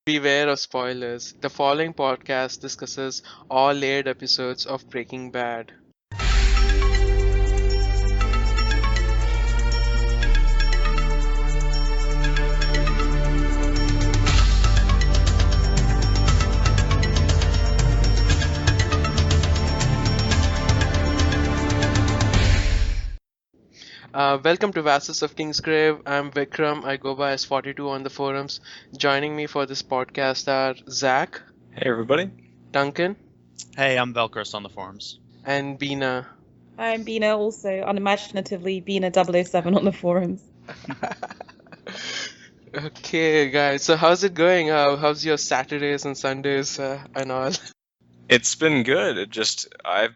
Beware of spoilers. The following podcast discusses all layered episodes of Breaking Bad. Welcome to Vassals of Kingsgrave. I'm Vikram. I go by as 42 on the forums. Joining me for this podcast are Zach, Hey everybody. Duncan, Hey, I'm Velcros on the forums. and Bina. I'm Bina, also unimaginatively Bina 007 on the forums. Okay, guys. So how's it going? How's your Saturdays and Sundays and all? It's been good.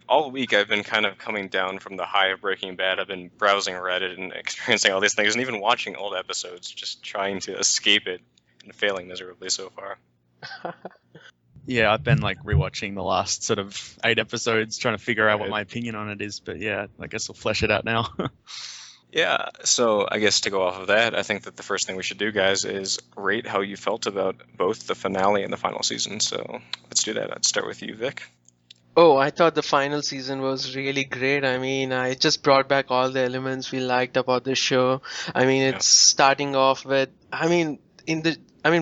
All week I've been kind of coming down from the high of Breaking Bad. I've been browsing Reddit and experiencing all these things and even watching old episodes, just trying to escape it and failing miserably so far. Yeah, I've been rewatching the last sort of 8 episodes, trying to figure out what my opinion on it is. But yeah, I guess we'll flesh it out now. Yeah, so I guess to go off of that, I think that the first thing we should do, guys, is rate how you felt about both the finale and the final season. So let's do that. I'd start with you, Vic. Oh, I thought the final season was really great. I mean, it just brought back all the elements we liked about the show. I mean, it's starting off with,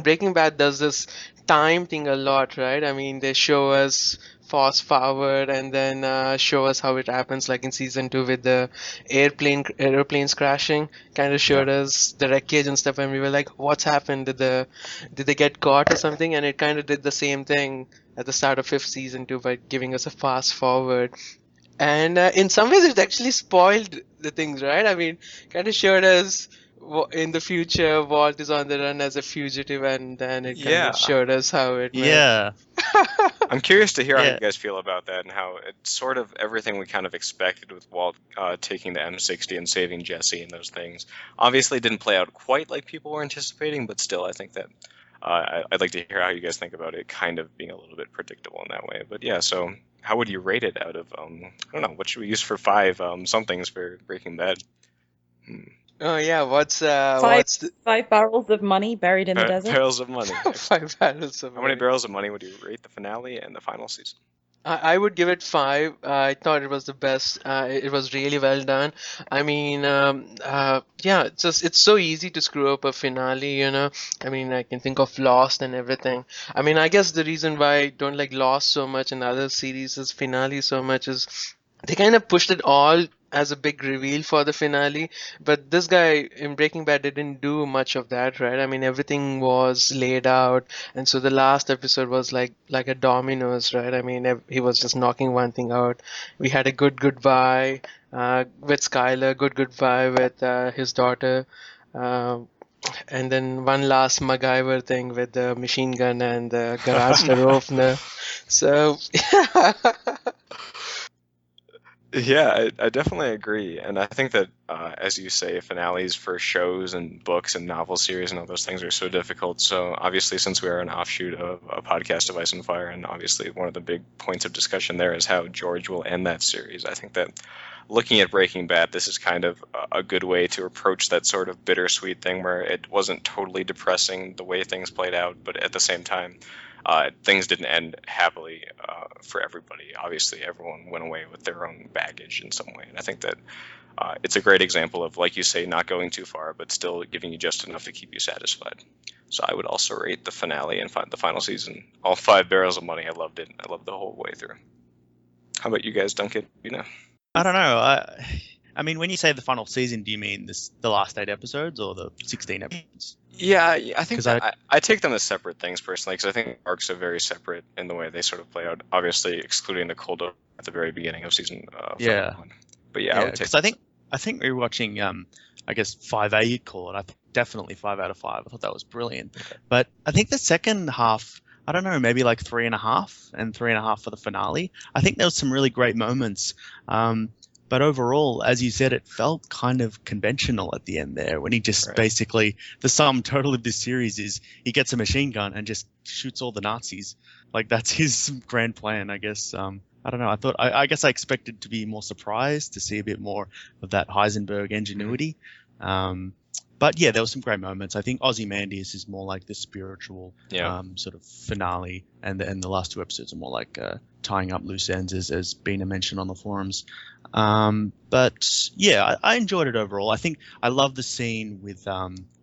Breaking Bad does this time thing a lot, right? I mean, they show us fast forward and then show us how it happens, like in season 2 with the airplanes crashing. Kind of showed us the wreckage and stuff, and we were like, "What's happened? Did they get caught or something?" And it kind of did the same thing at the start of 5th season too by giving us a fast forward. And in some ways, it actually spoiled the things, right? I mean, kind of showed us in the future Walt is on the run as a fugitive, and then it kind of showed us how it went. Yeah. I'm curious to hear how you guys feel about that and how it's sort of everything we kind of expected with Walt taking the M60 and saving Jesse and those things. Obviously, it didn't play out quite like people were anticipating, but still, I think that I'd like to hear how you guys think about it kind of being a little bit predictable in that way. But yeah, so how would you rate it out of, I don't know, what should we use for 5 somethings for Breaking Bad? Oh yeah, what's 5 barrels of money buried in the desert? Barrels of money. 5 barrels of How many barrels of money would you rate the finale and the final season? I would give it 5. I thought it was the best. It was really well done. I mean, it's so easy to screw up a finale, you know. I mean, I can think of Lost and everything. I mean, I guess the reason why I don't like Lost so much and other series' finale so much is they kind of pushed it all as a big reveal for the finale, but this guy in Breaking Bad didn't do much of that, right? I mean, everything was laid out, and so the last episode was like a dominoes, right? I mean, he was just knocking one thing out. We had a good goodbye with Skyler, good goodbye with his daughter, and then one last MacGyver thing with the machine gun and the garage door opener. So Yeah, I definitely agree. And I think that, as you say, finales for shows and books and novel series and all those things are so difficult. So obviously, since we are an offshoot of a podcast of Ice and Fire, and obviously one of the big points of discussion there is how George will end that series. I think that looking at Breaking Bad, this is kind of a good way to approach that sort of bittersweet thing where it wasn't totally depressing the way things played out, but at the same time, things didn't end happily for everybody. Obviously, everyone went away with their own baggage in some way. And I think that it's a great example of, like you say, not going too far, but still giving you just enough to keep you satisfied. So I would also rate the finale and the final season all 5 barrels of money. I loved it. I loved the whole way through. How about you guys, Duncan? You know? I don't know. I mean, when you say the final season, do you mean the last 8 episodes or the 16 episodes? Yeah, I think I take them as separate things personally, because I think arcs are very separate in the way they sort of play out. Obviously, excluding the cold open at the very beginning of season 1. But yeah, I would take. Because I think rewatching, I guess 5A you'd call it. Definitely 5 out of 5. I thought that was brilliant. Okay. But I think the second half, I don't know, maybe like 3.5 and 3.5 for the finale. I think there was some really great moments. But overall, as you said, it felt kind of conventional at the end there when he just basically, the sum total of this series is he gets a machine gun and just shoots all the Nazis. Like, that's his grand plan, I guess. I don't know. I guess I expected to be more surprised to see a bit more of that Heisenberg ingenuity. But yeah, there were some great moments. I think Ozymandias is more like the spiritual Yeah. sort of finale, and the last two episodes are more like tying up loose ends, as Bina mentioned on the forums. But yeah, I enjoyed it overall. I think I love the scene with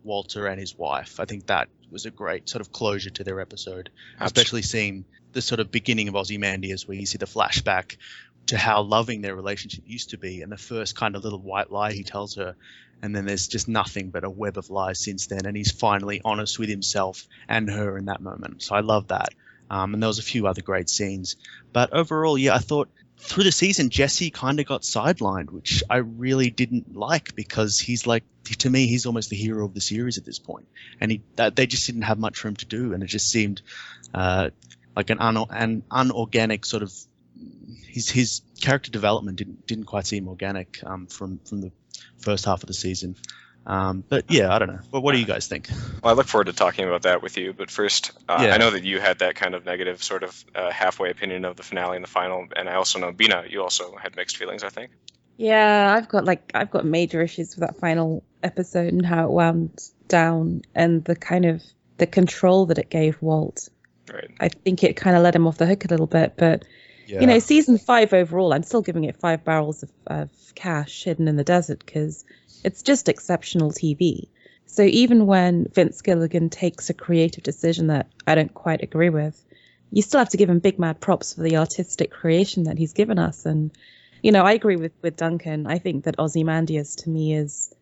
Walter and his wife. I think that was a great sort of closure to their episode, especially seeing the sort of beginning of Ozymandias, where you see the flashback to how loving their relationship used to be, and the first kind of little white lie he tells her, and then there's just nothing but a web of lies since then, and he's finally honest with himself and her in that moment. So I love that. And there was a few other great scenes. But overall, yeah, I thought through the season, Jesse kind of got sidelined, which I really didn't like, because he's like, to me, he's almost the hero of the series at this point. And they just didn't have much for him to do, and it just seemed like an unorganic sort of, his character development didn't quite seem organic from the first half of the season. But yeah, I don't know. But what do you guys think? Well, I look forward to talking about that with you. But first, I know that you had that kind of negative sort of halfway opinion of the finale and the final, and I also know, Bina, you also had mixed feelings, I think. Yeah, I've got major issues with that final episode and how it wound down, and the control that it gave Walt. Right. I think it kind of let him off the hook a little bit, but Yeah. season 5 overall, I'm still giving it 5 barrels of cash hidden in the desert, because it's just exceptional TV. So even when Vince Gilligan takes a creative decision that I don't quite agree with, you still have to give him big mad props for the artistic creation that he's given us. And, I agree with Duncan. I think that Ozymandias to me is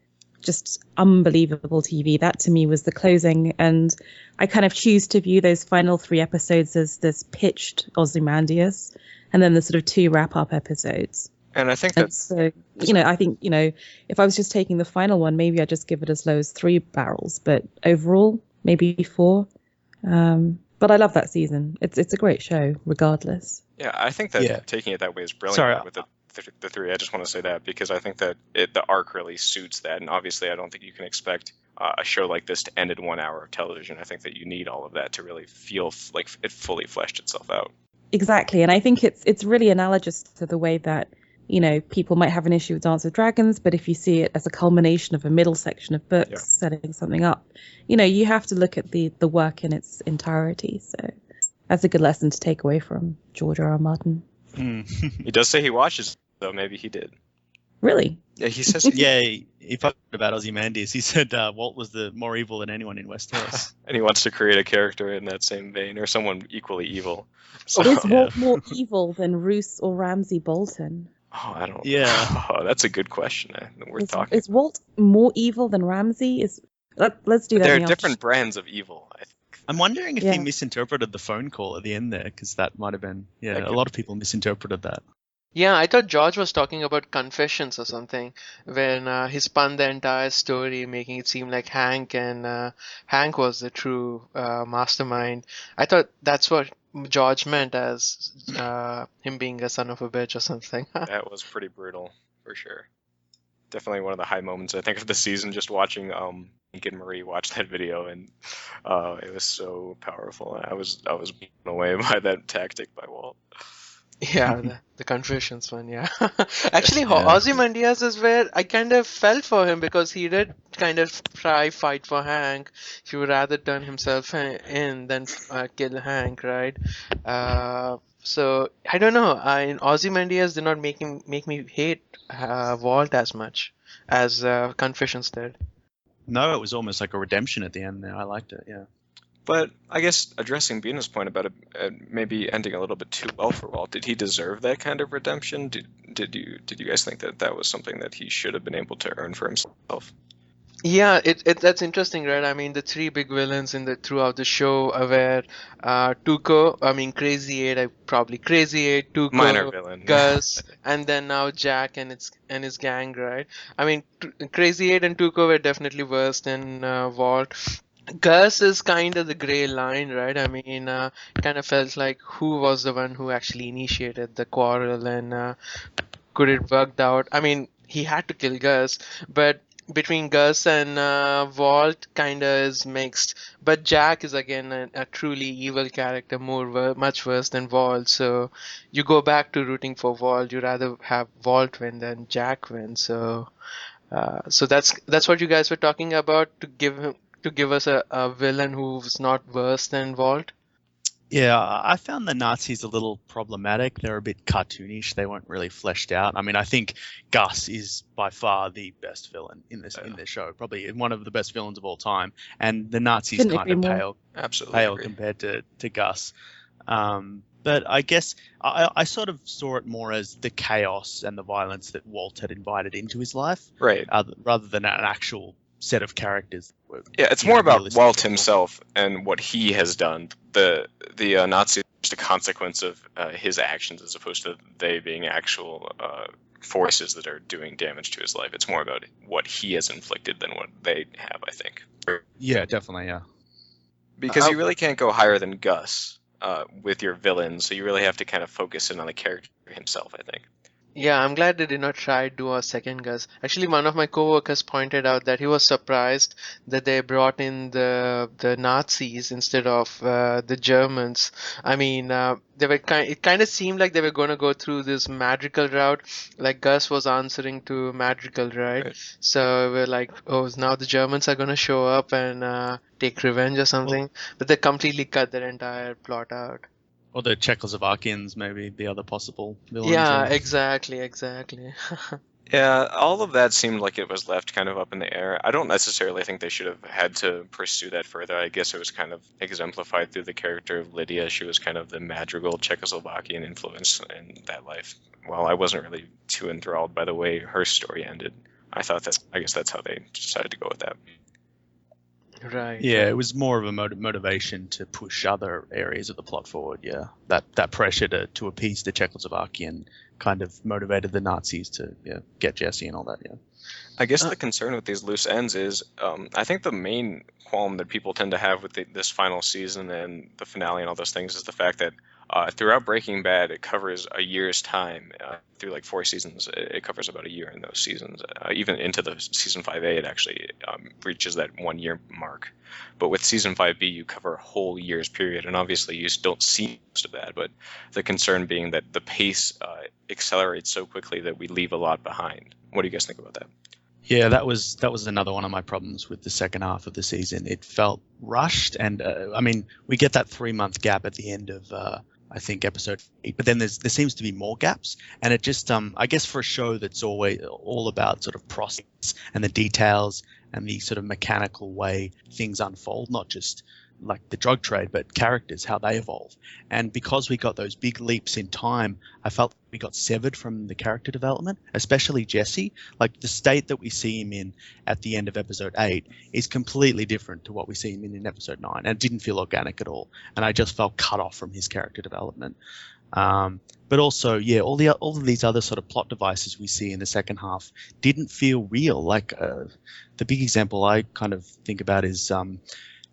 just unbelievable TV. That to me was the closing, and I kind of choose to view those final 3 episodes as this pitched Ozymandias, and then the sort of 2 wrap-up episodes. And I think that... So, I think, if I was just taking the final one, maybe I'd just give it as low as 3 barrels. But overall, maybe 4. But I love that season. It's a great show, regardless. Yeah, I think that taking it that way is brilliant. Sorry. With the 3. I just want to say that because I think that the arc really suits that. And obviously, I don't think you can expect a show like this to end in 1 hour of television. I think that you need all of that to really feel like it fully fleshed itself out. Exactly. And I think it's really analogous to the way that people might have an issue with Dance with Dragons, but if you see it as a culmination of a middle section of books setting something up, you have to look at the work in its entirety. So that's a good lesson to take away from George R. R. Martin. He does say he watches, though. Maybe he did. Really? Yeah, he says. Yeah, he talked about Ozymandias. He said Walt was the more evil than anyone in Westeros. And he wants to create a character in that same vein, or someone equally evil. So, Is Walt more evil than Roose or Ramsay Bolton? Oh, I don't. Yeah. Oh, that's a good question. Worth talking. Is Walt more evil than Ramsay? Let's do that. There are different brands of evil. I think. I'm wondering if he misinterpreted the phone call at the end there, because that might have been a lot of people misinterpreted that. Yeah, I thought George was talking about Confessions or something, when he spun the entire story, making it seem like Hank was the true mastermind. I thought that's what George meant as him being a son of a bitch or something. That was pretty brutal, for sure. Definitely one of the high moments, I think, of the season, just watching Hank and Marie watch that video, and it was so powerful. I was blown away by that tactic by Walt. Yeah, the Confessions one, yeah. Actually, Ozymandias is where I kind of felt for him, because he did kind of fight for Hank. He would rather turn himself in than kill Hank, right? So I don't know. Ozymandias did not make me hate Walt as much as Confessions did. No, it was almost like a redemption at the end there. I liked it, yeah. But I guess addressing Bina's point about it maybe ending a little bit too well for Walt, did he deserve that kind of redemption? Did you guys think that was something that he should have been able to earn for himself? Yeah, that's interesting, right? I mean, the 3 big villains throughout the show were Tuco, Crazy 8, Crazy 8, Tuco, minor villain, Gus, and then now Jack and his gang, right? I mean, Crazy 8 and Tuco were definitely worse than Walt. Gus is kind of the gray line, right? I mean, kind of felt like who was the one who actually initiated the quarrel, and could it worked out? I mean, he had to kill Gus, but between Gus and Walt kind of is mixed. But Jack is again a truly evil character, much worse than Walt. So you go back to rooting for Walt. You rather have Walt win than Jack win. So So that's what you guys were talking about, to give us a villain who's not worse than Walt. Yeah, I found the Nazis a little problematic. They're a bit cartoonish. They weren't really fleshed out. I mean, I think Gus is by far the best villain in this show, probably one of the best villains of all time. And the Nazis Couldn't kind agree of more. Absolutely pale agree. compared to Gus. But I guess I sort of saw it more as the chaos and the violence that Walt had invited into his life, Right. rather than an actual set of characters. Yeah, it's more about Walt himself and what he has done. The Nazi is just a consequence of his actions, as opposed to they being actual forces that are doing damage to his life. It's more about what he has inflicted than what they have, I think. Yeah, definitely, yeah. Because you really can't go higher than Gus with your villain, so you really have to kind of focus in on the character himself, I think. Yeah, I'm glad they did not try to do a second Gus. Actually, one of my coworkers pointed out that he was surprised that they brought in the Nazis instead of the Germans. I mean, they were it kind of seemed like they were going to go through this Madrigal route, like Gus was answering to Madrigal, right? So we're like, oh, now the Germans are going to show up and take revenge or something. But they completely cut their entire plot out. Or the Czechoslovakians, maybe the other possible villains. Yeah, exactly. Yeah, all of that seemed like it was left kind of up in the air. I don't necessarily think they should have had to pursue that further. I guess it was kind of exemplified through the character of Lydia. She was kind of the Madrigal Czechoslovakian influence in that life. Well, I wasn't really too enthralled by the way her story ended. I guess that's how they decided to go with that. Right. Yeah, it was more of a motivation to push other areas of the plot forward. Yeah, that pressure to appease the Czechoslovakian kind of motivated the Nazis to get Jesse and all that. Yeah. I guess the concern with these loose ends is, I think the main qualm that people tend to have with this final season and the finale and all those things is the fact that throughout Breaking Bad, it covers a year's time. Through like 4 seasons, it covers about a year in those seasons. Even into the season 5A, it actually reaches that 1 year mark. But with season 5B, you cover a whole year's period, and obviously you don't see most of that. But the concern being that the pace accelerates so quickly that we leave a lot behind. What do you guys think about that? Yeah, that was another one of my problems with the second half of the season. It felt rushed, and I mean, we get that 3-month gap at the end of I think episode 8, but then there seems to be more gaps, and it just I guess for a show that's always all about sort of process and the details and the sort of mechanical way things unfold, not just like the drug trade, but characters, how they evolve. And because we got those big leaps in time, I felt we got severed from the character development, especially Jesse. Like the state that we see him in at the end of episode 8 is completely different to what we see him in episode 9, and it didn't feel organic at all. And I just felt cut off from his character development. But also, yeah, all of these other sort of plot devices we see in the second half didn't feel real. Like the big example I kind of think about is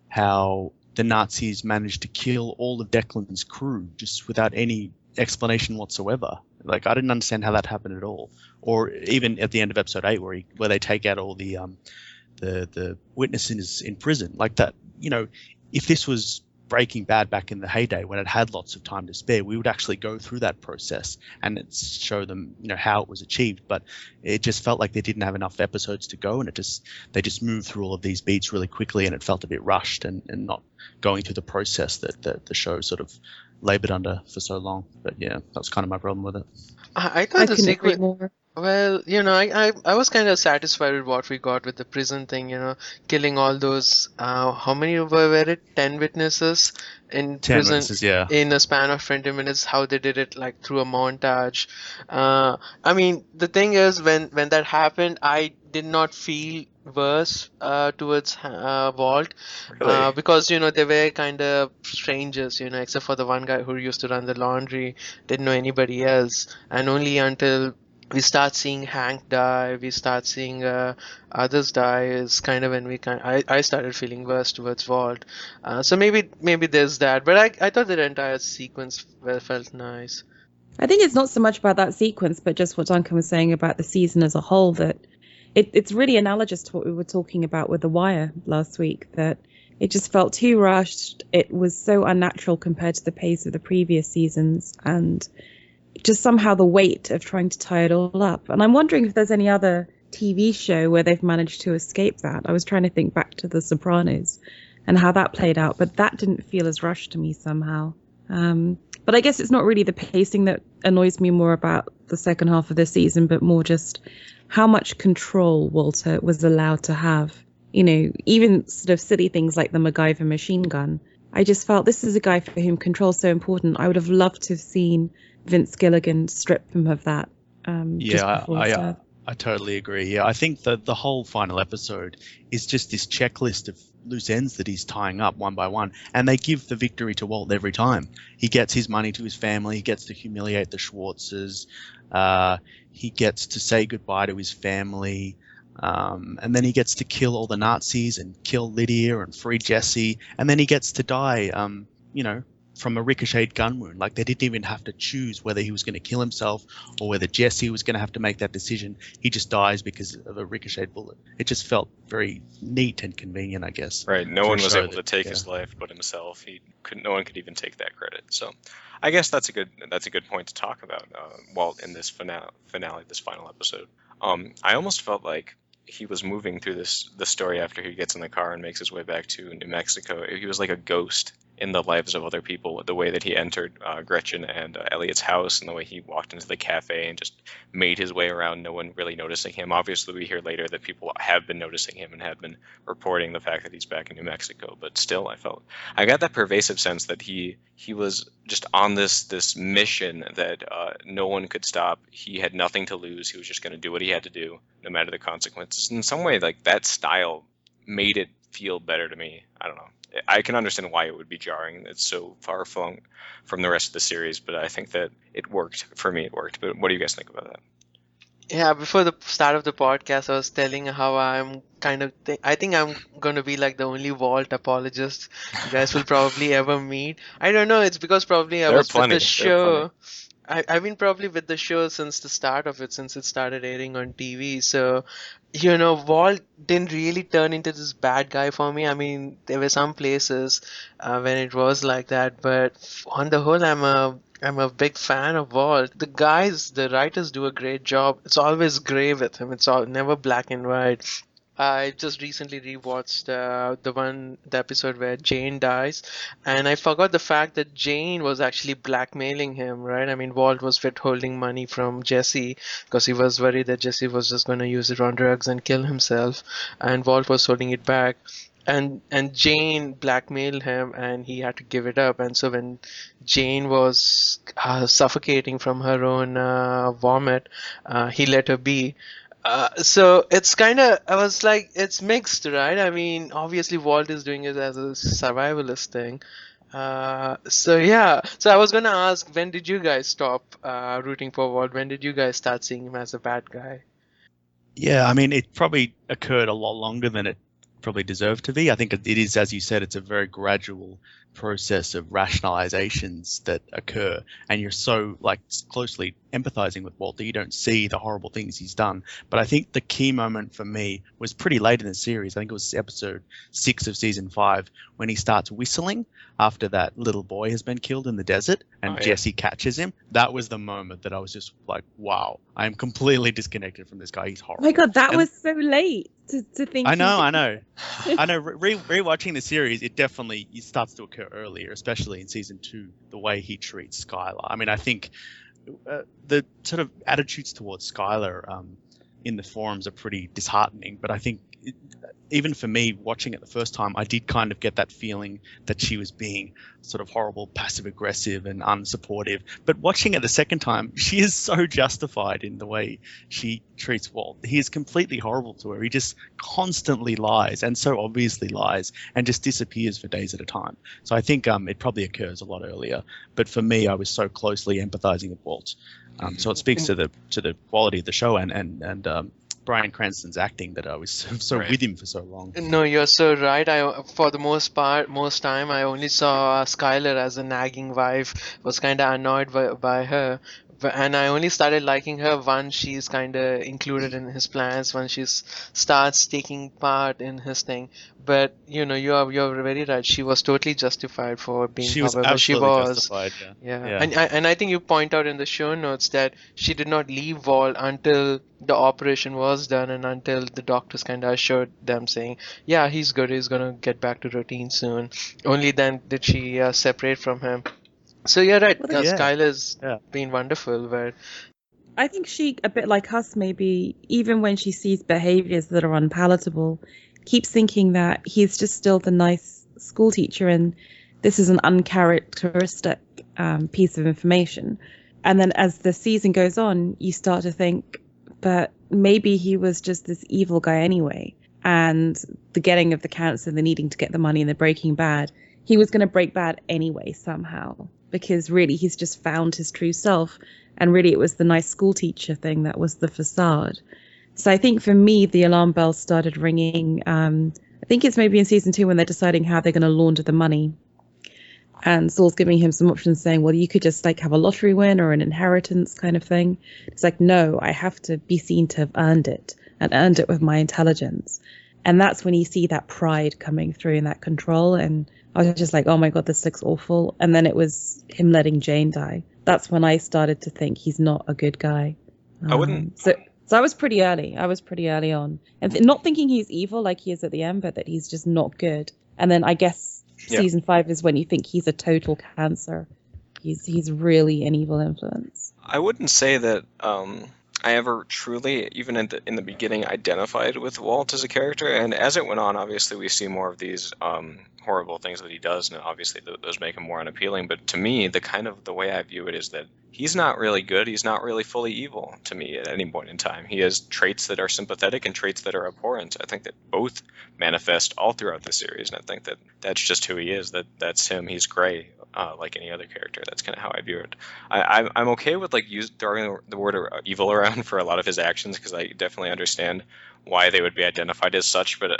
how the Nazis managed to kill all of Declan's crew just without any explanation whatsoever. Like, I didn't understand how that happened at all. Or even at the end of episode 8 where they take out all the witnesses in prison. Like that, if this was Breaking Bad back in the heyday when it had lots of time to spare, we would actually go through that process and show them, how it was achieved. But it just felt like they didn't have enough episodes to go, and they just moved through all of these beats really quickly, and it felt a bit rushed and not going through the process that the show sort of labored under for so long. But yeah, that was kind of my problem with it. I thought the couldn't agree sequence. more. Well, I was kind of satisfied with what we got with the prison thing, killing all those, how many were it? 10 witnesses in 10 prison witnesses, yeah. in a span of 20 minutes, how they did it like through a montage. I mean, the thing is, when that happened, I did not feel worse towards Walt, Really? because, they were kind of strangers, except for the one guy who used to run the laundry, didn't know anybody else, and only until we start seeing Hank die, we start seeing others die, is kind of when I started feeling worse towards Walt. So maybe there's that, but I thought the entire sequence felt nice. I think it's not so much about that sequence, but just what Duncan was saying about the season as a whole, that it's really analogous to what we were talking about with The Wire last week, that it just felt too rushed. It was so unnatural compared to the pace of the previous seasons, and just somehow the weight of trying to tie it all up. And I'm wondering if there's any other TV show where they've managed to escape that. I was trying to think back to The Sopranos and how that played out, but that didn't feel as rushed to me somehow. But I guess it's not really the pacing that annoys me more about the second half of the season, but more just how much control Walter was allowed to have. You know, even sort of silly things like the MacGyver machine gun. I just felt this is a guy for whom control is so important. I would have loved to have seen Vince Gilligan strip him of that. I totally agree. Yeah, I think that the whole final episode is just this checklist of loose ends that he's tying up one by one, and they give the victory to Walt every time. He gets his money to his family. He gets to humiliate the Schwartzes. He gets to say goodbye to his family. And then he gets to kill all the Nazis and kill Lydia and free Jesse. And then he gets to die, from a ricocheted gun wound. Like, they didn't even have to choose whether he was going to kill himself or whether Jesse was going to have to make that decision. He just dies because of a ricocheted bullet. It just felt very neat and convenient, I guess. Right. No one was able to take his life but himself. No one could even take that credit. So I guess that's a good point to talk about Walt in this finale, this final episode. I almost felt like he was moving through the story after he gets in the car and makes his way back to New Mexico. He was like a ghost in the lives of other people, the way that he entered Gretchen and Elliot's house, and the way he walked into the cafe and just made his way around, no one really noticing him. Obviously, we hear later that people have been noticing him and have been reporting the fact that he's back in New Mexico, but still, I got that pervasive sense that he was just on this mission that no one could stop. He had nothing to lose. He was just going to do what he had to do, no matter the consequences. In some way, like, that style made it feel better to me. I don't know. I can understand why it would be jarring. It's so far flung from the rest of the series, but I think that it worked. For me, it worked. But what do you guys think about that? Yeah, before the start of the podcast, I was telling how I'm I think I'm going to be like the only Walt apologist you guys will probably ever meet. I don't know, it's because probably I was with the show. I've been probably with the show since the start of it, since it started airing on TV. So, Walt didn't really turn into this bad guy for me. I mean, there were some places when it was like that, but on the whole, I'm a big fan of Walt. The writers do a great job. It's always gray with him. It's never black and white. I just recently rewatched the episode where Jane dies, and I forgot the fact that Jane was actually blackmailing him, right? I mean, Walt was withholding money from Jesse because he was worried that Jesse was just going to use it on drugs and kill himself, and Walt was holding it back. And Jane blackmailed him, and he had to give it up. And so when Jane was suffocating from her own vomit, he let her be. So it's I was like, it's mixed, right? I mean, obviously Walt is doing it as a survivalist thing. So I was gonna ask, when did you guys stop rooting for Walt? When did you guys start seeing him as a bad guy? Yeah, I mean, it probably occurred a lot longer than it probably deserved to be. I think it is, as you said, it's a very gradual process of rationalizations that occur, and you're so closely empathizing with Walt that you don't see the horrible things he's done. But I think the key moment for me was pretty late in the series. I think it was episode 6 of season 5 when he starts whistling after that little boy has been killed in the desert and Jesse catches him. That was the moment that I was just like, wow, I am completely disconnected from this guy. He's horrible. Oh my God, that was so late to think. I know. Rewatching the series, it starts to occur earlier, especially in season 2, the way he treats Skylar. I mean, I think the sort of attitudes towards Skylar in the forums are pretty disheartening, but I think even for me, watching it the first time, I did kind of get that feeling that she was being sort of horrible, passive-aggressive and unsupportive. But watching it the second time, she is so justified in the way she treats Walt. He is completely horrible to her. He just constantly lies, and so obviously lies, and just disappears for days at a time. So I think it probably occurs a lot earlier. But for me, I was so closely empathizing with Walt. So it speaks to the quality of the show and Bryan Cranston's acting that I was so with him for so long. No, you're so right. For the most time, I only saw Skylar as a nagging wife. Was kind of annoyed by her. And I only started liking her once she's kind of included in his plans, when she starts taking part in his thing. But you're very right. She was totally justified for being She was however she absolutely was. justified. Yeah. Yeah, Yeah. and I think you point out in the show notes that she did not leave Vault until the operation was done and until the doctors kind of assured them, saying, "Yeah, he's good. He's gonna get back to routine soon." Only then did she separate from him. So you're right. Well, Yeah. Skylar's Yeah. been wonderful, but I think she, a bit like us maybe, even when she sees behaviors that are unpalatable, keeps thinking that he's just still the nice school teacher and this is an uncharacteristic piece of information. And then as the season goes on, you start to think, but maybe he was just this evil guy anyway. And the getting of the cancer, the needing to get the money, and the breaking bad, he was going to break bad anyway somehow, because really he's just found his true self. And really it was the nice school teacher thing that was the facade. So I think for me, the alarm bells started ringing. I think it's maybe in season 2 when they're deciding how they're going to launder the money. And Saul's giving him some options saying, well, you could just like have a lottery win or an inheritance kind of thing. It's like, no, I have to be seen to have earned it and earned it with my intelligence. And that's when you see that pride coming through and that control. And I was just like, oh my God, this looks awful. And then it was him letting Jane die. That's when I started to think he's not a good guy. I wouldn't. So I was pretty early. I was pretty early on. And not thinking he's evil like he is at the end, but that he's just not good. And then I guess season 5 is when you think he's a total cancer. He's really an evil influence. I wouldn't say that I ever truly, even in the beginning, identified with Walt as a character. And as it went on, obviously, we see more of these horrible things that he does, and obviously those make him more unappealing. But to me, the way I view it is that he's not really good. He's not really fully evil to me at any point in time. He has traits that are sympathetic and traits that are abhorrent. I think that both manifest all throughout the series, and I think that that's just who he is. That's him. He's gray, like any other character. That's kind of how I view it. I'm okay with like throwing the word evil around for a lot of his actions, because I definitely understand why they would be identified as such. But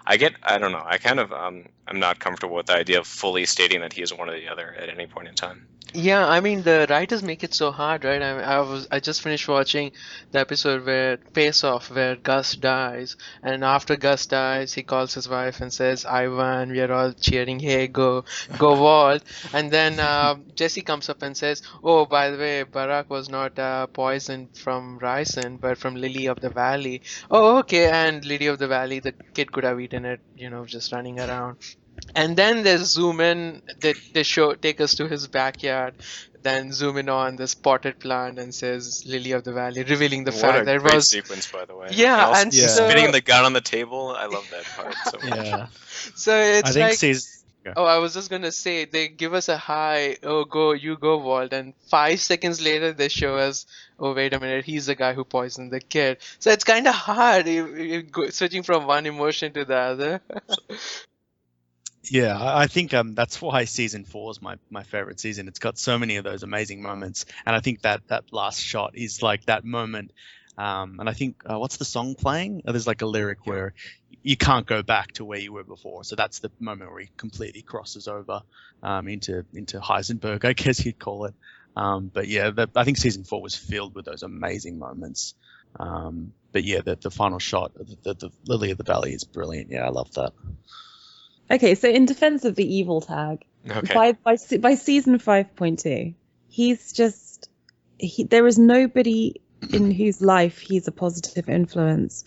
I don't know. I kind of I'm not comfortable with the idea of fully stating that he is one or the other at any point in time. yeah, I mean the writers make it so hard, right? I just finished watching the episode where Face Off, where Gus dies, and after Gus dies, he calls his wife and says, "I won." We are all cheering, "Hey, go Walt!" And then Jesse comes up and says, "Oh, by the way, Barack was not poisoned from ricin, but from Lily of the Valley." Oh, okay. And Lily of the Valley, the kid could have eaten it, just running around. And then they zoom in, they take us to his backyard, then zoom in on this potted plant and says Lily of the Valley, revealing the fact that it great was sequence, by the way. Yeah, also and Yeah. so spinning the gun on the table. I love that part so much. Yeah. so it's I think like season. Yeah. oh, I was just gonna say they give us a high, oh go Walt, and 5 seconds later they show us, oh wait a minute, he's the guy who poisoned the kid. So it's kind of hard switching from one emotion to the other. Yeah, I think that's why season 4 is my favorite season. It's got so many of those amazing moments, and I think that last shot is like that moment. And I think what's the song playing? There's like a lyric where you can't go back to where you were before. So that's the moment where he completely crosses over into Heisenberg, I guess you'd call it. But yeah, I think season 4 was filled with those amazing moments. But yeah, the final shot, the Lily of the Valley is brilliant. Yeah, I love that. Okay, so in defense of the evil tag, Okay. by season 5.2, there is nobody in whose life he's a positive influence,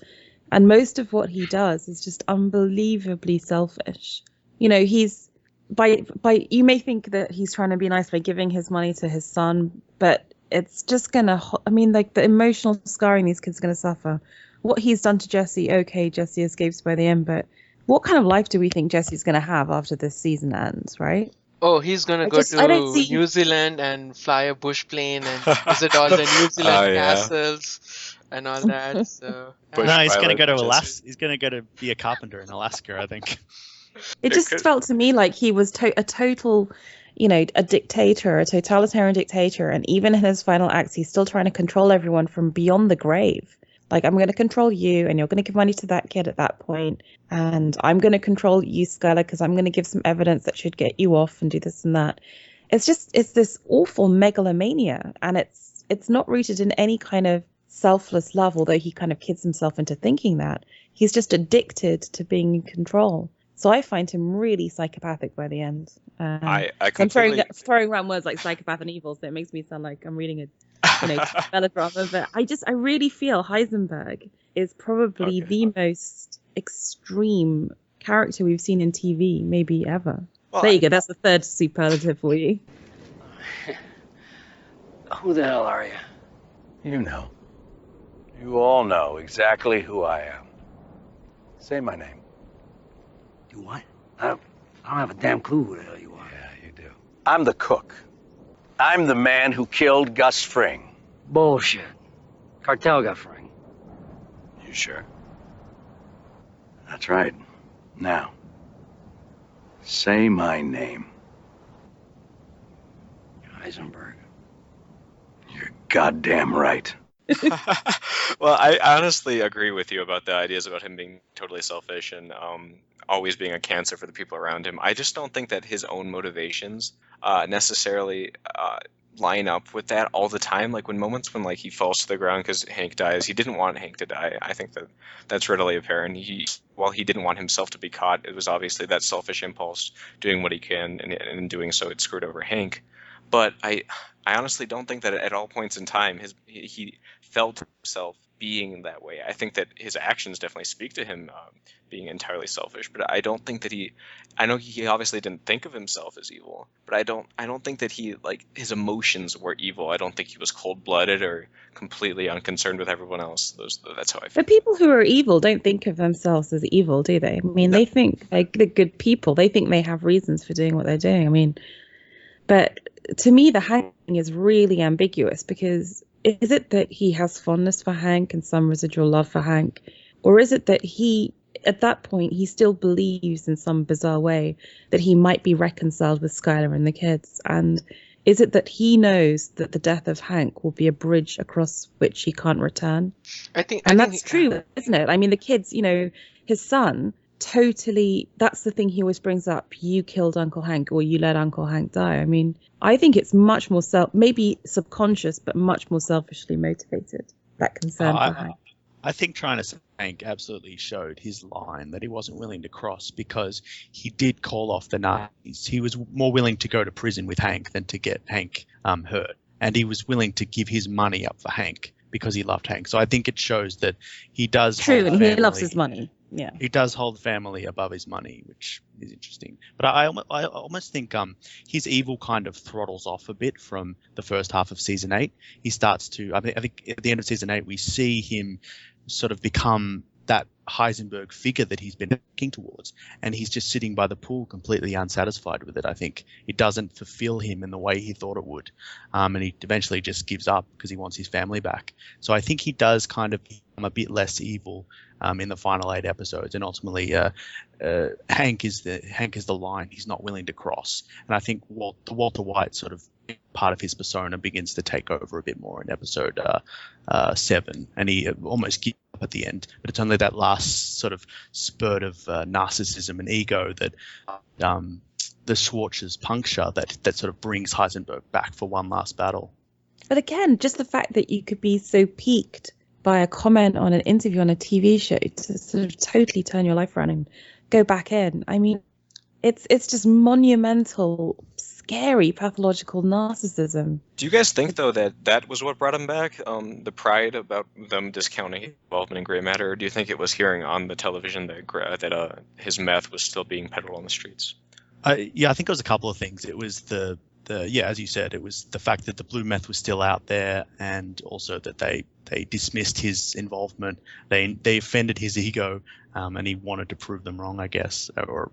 and most of what he does is just unbelievably selfish. He's you may think that he's trying to be nice by giving his money to his son, but it's just gonna. I mean, like the emotional scarring these kids are gonna suffer. What he's done to Jesse, okay, Jesse escapes by the end, but what kind of life do we think Jesse's going to have after this season ends, right? Oh, he's gonna I go don't to see- New Zealand and fly a bush plane and visit all the New Zealand Oh, yeah. castles and all that. So Bush No, he's going to pilot go to Jesse. Alaska. He's going to go to be a carpenter in Alaska, I think. It just could- felt to me like he was a total, a dictator, a totalitarian dictator. And even in his final acts, he's still trying to control everyone from beyond the grave. Like, I'm going to control you, and you're going to give money to that kid at that point. And I'm going to control you, Skylar, because I'm going to give some evidence that should get you off and do this and that. it's this awful megalomania, and it's not rooted in any kind of selfless love, although he kind of kids himself into thinking that. He's just addicted to being in control. So I find him really psychopathic by the end. I I'm completely. throwing around words like psychopath and evil, so it makes me sound like I'm reading a melodrama. But I really feel Heisenberg is probably the most extreme character we've seen in TV, maybe ever. Well, There you go. That's the third superlative for you. Who the hell are you? You know. You all know exactly who I am. Say my name. You what? I don't have a damn clue who the hell you are. Yeah, you do. I'm the cook. I'm the man who killed Gus Fring. Bullshit. Cartel got Frank. You sure? That's right. Now, say my name. Heisenberg. You're goddamn right. Well, I honestly agree with you about the ideas about him being totally selfish and always being a cancer for the people around him. I just don't think that his own motivations necessarily line up with that all the time. Like moments when like he falls to the ground because Hank dies, he didn't want Hank to die. I think that's readily apparent. While he didn't want himself to be caught, it was obviously that selfish impulse doing what he can, and in doing so, it screwed over Hank. But I honestly don't think that at all points in time he felt himself being that way. I think that his actions definitely speak to him being entirely selfish. But I don't think that I know he obviously didn't think of himself as evil. But I don't think that his emotions were evil. I don't think he was cold-blooded or completely unconcerned with everyone else. That's how I feel. But people who are evil don't think of themselves as evil, do they? I mean, They think like they're good people. They think they have reasons for doing what they're doing. I mean, but to me, the Hank thing is really ambiguous, because is it that he has fondness for Hank and some residual love for Hank? Or is it that at that point, he still believes in some bizarre way that he might be reconciled with Skylar and the kids? And is it that he knows that the death of Hank will be a bridge across which he can't return? That's true, isn't it? I mean, the kids, his son, totally, that's the thing he always brings up. You killed Uncle Hank, or you let Uncle Hank die. I mean, I think it's much more maybe subconscious, but much more selfishly motivated, that concern for Hank. I think trying to say Hank absolutely showed his line that he wasn't willing to cross, because he did call off the Nazis. He was more willing to go to prison with Hank than to get Hank hurt. And he was willing to give his money up for Hank because he loved Hank. So I think it shows that he does. True, and he loves his money. Yeah, he does hold family above his money, which is interesting. But I almost think his evil kind of throttles off a bit from the first half of season 8. He starts to. I think at the end of season 8, we see him sort of become that Heisenberg figure that he's been working towards, and he's just sitting by the pool completely unsatisfied with it. I think it doesn't fulfill him in the way he thought it would, and he eventually just gives up because he wants his family back. So I think he does kind of become a bit less evil in the final 8 episodes, and ultimately Hank is the line he's not willing to cross. And I think the Walter White sort of part of his persona begins to take over a bit more in episode 7, and he almost gives up at the end. But it's only that last sort of spurt of narcissism and ego that the Schwarz's puncture that sort of brings Heisenberg back for one last battle. But again, just the fact that you could be so piqued by a comment on an interview on a TV show to sort of totally turn your life around and go back in. I mean, it's just monumental, scary, pathological narcissism. Do you guys think, though, that was what brought him back? The pride about them discounting his involvement in gray matter, or do you think it was hearing on the television that his meth was still being peddled on the streets? Yeah, I think it was a couple of things. It was as you said, it was the fact that the blue meth was still out there, and also that they dismissed his involvement. They offended his ego, and he wanted to prove them wrong, I guess, or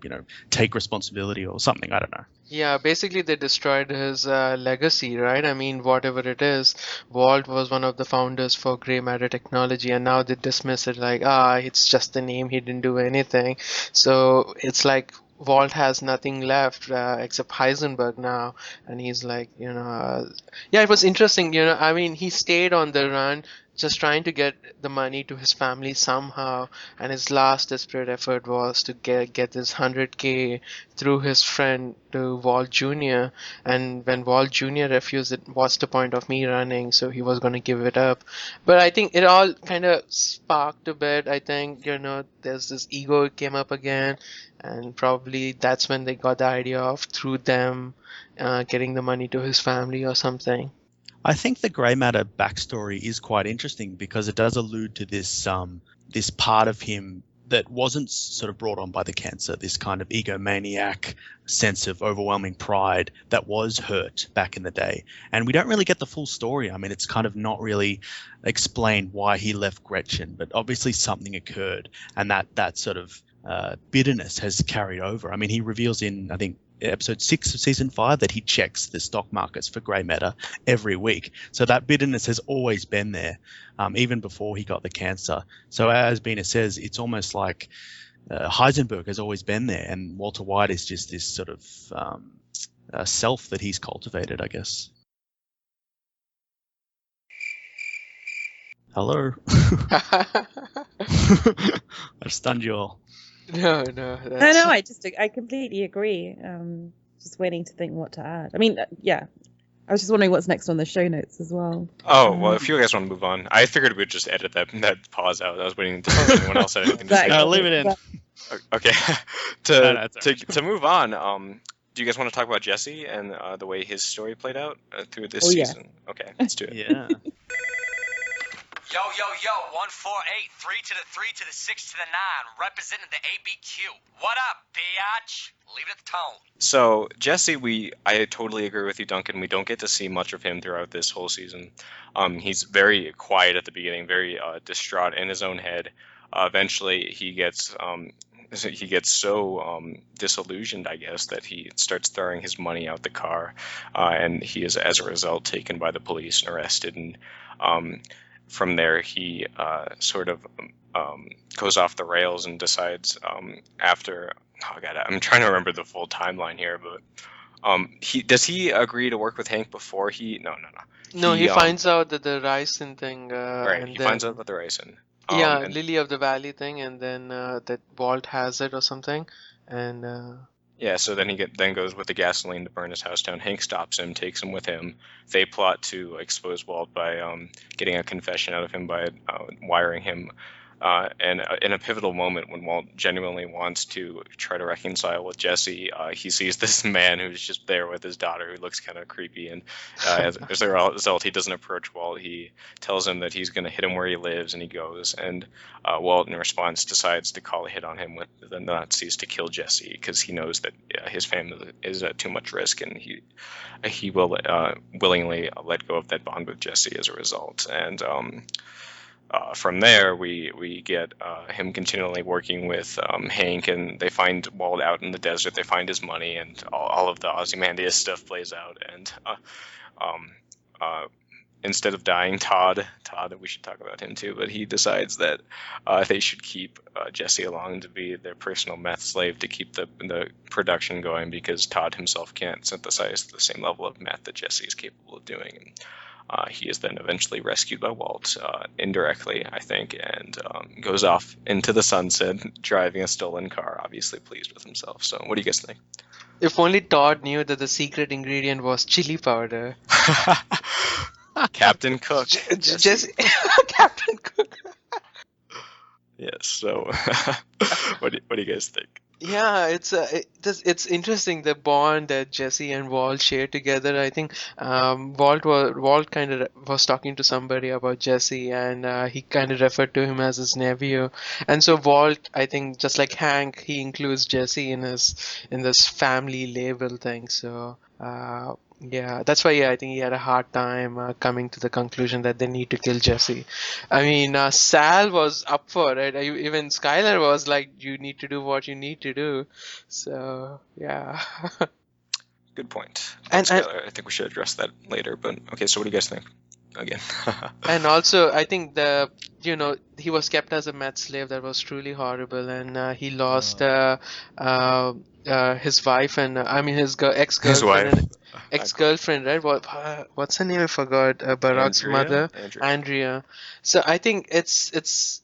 take responsibility or something. I don't know. Yeah, basically they destroyed his legacy, right? I mean, whatever it is, Walt was one of the founders for gray matter technology, and now they dismiss it like, it's just a name, he didn't do anything. So it's like Walt has nothing left except Heisenberg now, and he's like, it was interesting. I mean, he stayed on the run just trying to get the money to his family somehow, and his last desperate effort was to get this 100K through his friend to Walt Jr. And when Walt Jr. refused it, what's the point of me running? So he was going to give it up. But I think it all kind of sparked a bit. I think, there's this ego came up again, and probably that's when they got the idea of through them getting the money to his family or something. I think the Grey Matter backstory is quite interesting because it does allude to this this part of him that wasn't sort of brought on by the cancer, this kind of egomaniac sense of overwhelming pride that was hurt back in the day. And we don't really get the full story. I mean, it's kind of not really explained why he left Gretchen, but obviously something occurred, and that sort of bitterness has carried over. I mean, he reveals in, I think, episode 6 of season 5 that he checks the stock markets for grey matter every week. So that bitterness has always been there, even before he got the cancer. So as Bina says, it's almost like Heisenberg has always been there, and Walter White is just this sort of self that he's cultivated, I guess. Hello. I've stunned you all. No, No, I completely agree. Just waiting to think what to add. I mean, yeah. I was just wondering what's next on the show notes as well. Oh, well, if you guys want to move on, I figured we'd just edit that pause out. I was waiting to see if anyone else had anything to say. No, leave it in. Okay. No, to move on, do you guys want to talk about Jesse and the way his story played out through this season? Yeah. Okay, let's do it. Yeah. Yo, 148, 3 to the 3 to the 6 to the 9, representing the ABQ. What up, biatch? Leave it at the tone. So, Jesse, I totally agree with you, Duncan. We don't get to see much of him throughout this whole season. He's very quiet at the beginning, very distraught in his own head. Eventually, he gets so disillusioned, I guess, that he starts throwing his money out the car, and he is, as a result, taken by the police and arrested. And from there, he sort of goes off the rails and decides after. Oh God, I'm trying to remember the full timeline here, but does he agree to work with Hank before he? No. No, he finds out that the ricin thing. Right, and he then, finds out about the ricin. Lily of the Valley thing, and then that Walt has it or something, and. Yeah, so then he goes with the gasoline to burn his house down. Hank stops him, takes him with him. They plot to expose Walt by getting a confession out of him by wiring him. And in a pivotal moment when Walt genuinely wants to try to reconcile with Jesse, he sees this man who's just there with his daughter who looks kind of creepy. And as a result, he doesn't approach Walt. He tells him that he's going to hit him where he lives, and he goes. And Walt, in response, decides to call a hit on him with the Nazis to kill Jesse because he knows that his family is at too much risk, and he will willingly let go of that bond with Jesse as a result. And from there, we get him continually working with Hank, and they find Walt out in the desert. They find his money, and all of the Ozymandias stuff plays out. And instead of dying, Todd, we should talk about him too, but he decides that they should keep Jesse along to be their personal meth slave to keep the production going, because Todd himself can't synthesize the same level of meth that Jesse is capable of doing. And, he is then eventually rescued by Walt, indirectly, I think, and goes off into the sunset, driving a stolen car, obviously pleased with himself. So what do you guys think? If only Todd knew that the secret ingredient was chili powder. Captain Cook. Jesse. Captain Cook. Yes, so what do you guys think? Yeah, it's interesting, the bond that Jesse and Walt share together. I think Walt kind of was talking to somebody about Jesse, and he kind of referred to him as his nephew. And so Walt, I think, just like Hank, he includes Jesse in this family label thing. So yeah, that's why I think he had a hard time coming to the conclusion that they need to kill Jesse. I mean, Sal was up for it. Even Skylar was like, you need to do what you need to do. So, yeah. Good point. And Skylar, I think we should address that later. But okay, so what do you guys think? again. And also, I think he was kept as a Met slave. That was truly horrible, and he lost his wife and I mean his His ex-girlfriend wife, and ex-girlfriend, right? What's her name? I forgot. Barack's mother, Andrea. So I think it's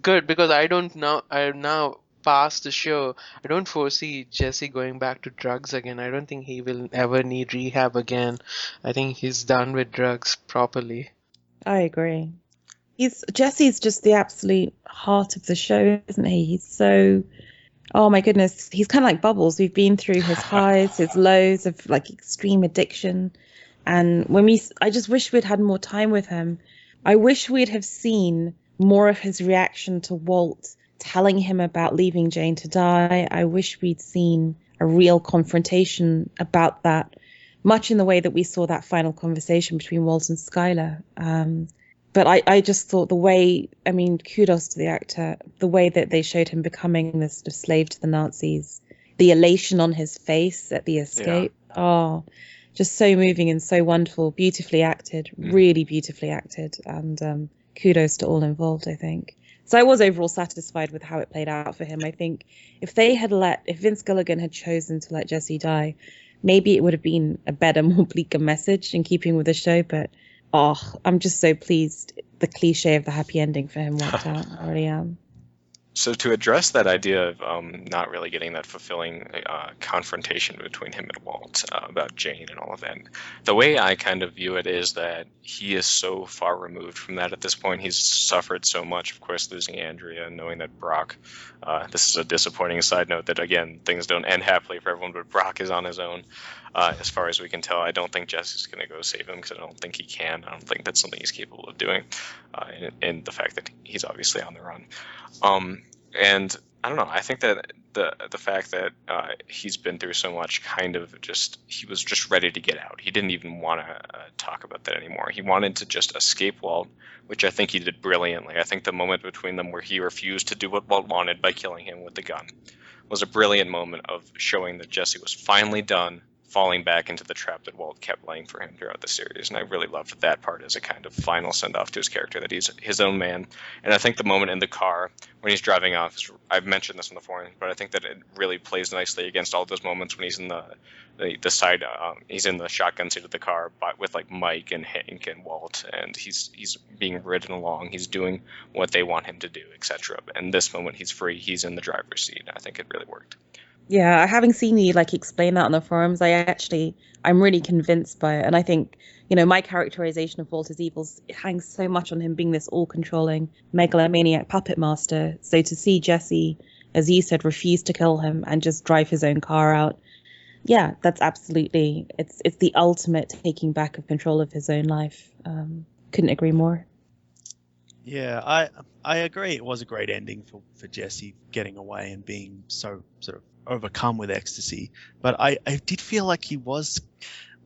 good because I don't know. I now past the show. I don't foresee Jesse going back to drugs again. I don't think he will ever need rehab again. I think he's done with drugs properly. I agree. Jesse's just the absolute heart of the show, isn't he? He's so, oh my goodness, he's kind of like Bubbles. We've been through his highs, his lows of like extreme addiction, and I just wish we'd had more time with him. I wish we'd have seen more of his reaction to Walt telling him about leaving Jane to die. I wish we'd seen a real confrontation about that, much in the way that we saw that final conversation between Walt and Skylar. But I just thought kudos to the actor, the way that they showed him becoming this sort of slave to the Nazis, the elation on his face at the escape. Yeah. Oh, just so moving and so wonderful, beautifully acted, really beautifully acted. And kudos to all involved, I think. So I was overall satisfied with how it played out for him. I think if Vince Gilligan had chosen to let Jesse die, maybe it would have been a better, more bleaker message in keeping with the show. But I'm just so pleased the cliche of the happy ending for him worked out. I really am. So to address that idea of not really getting that fulfilling confrontation between him and Walt about Jane and all of that, the way I kind of view it is that he is so far removed from that at this point. He's suffered so much, of course, losing Andrea and knowing that Brock, this is a disappointing side note that, again, things don't end happily for everyone, but Brock is on his own. As far as we can tell, I don't think Jesse's going to go save him because I don't think he can. I don't think that's something he's capable of doing, and the fact that he's obviously on the run. And I don't know. I think that the fact that he's been through so much he was just ready to get out. He didn't even want to talk about that anymore. He wanted to just escape Walt, which I think he did brilliantly. I think the moment between them where he refused to do what Walt wanted by killing him with the gun was a brilliant moment of showing that Jesse was finally done falling back into the trap that Walt kept laying for him throughout the series. And I really loved that part as a kind of final send-off to his character, that he's his own man. And I think the moment in the car when he's driving off, I've mentioned this on the forum, but I think that it really plays nicely against all those moments when he's in the side, he's in the shotgun seat of the car with like Mike and Hank and Walt, and he's being ridden along. He's doing what they want him to do, etc. And this moment, he's free. He's in the driver's seat. I think it really worked. Yeah, having seen you explain that on the forums, I'm really convinced by it. And I think, my characterization of Walt as evil hangs so much on him being this all-controlling megalomaniac puppet master. So to see Jesse, as you said, refuse to kill him and just drive his own car out, yeah, that's absolutely, it's the ultimate taking back of control of his own life. Couldn't agree more. Yeah, I agree. It was a great ending for Jesse getting away and being so sort of overcome with ecstasy. But I did feel like he was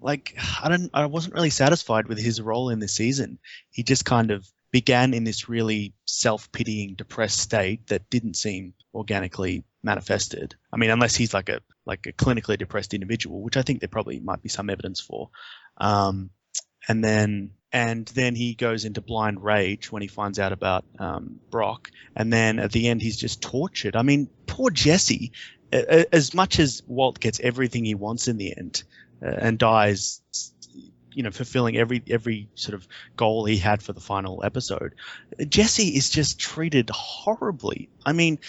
I wasn't really satisfied with his role in this season. He just kind of began in this really self-pitying, depressed state that didn't seem organically manifested. I mean, unless he's like a clinically depressed individual, which I think there probably might be some evidence for. And then he goes into blind rage when he finds out about Brock. And then at the end, he's just tortured. I mean, poor Jesse. As much as Walt gets everything he wants in the end and dies, fulfilling every sort of goal he had for the final episode, Jesse is just treated horribly. I mean,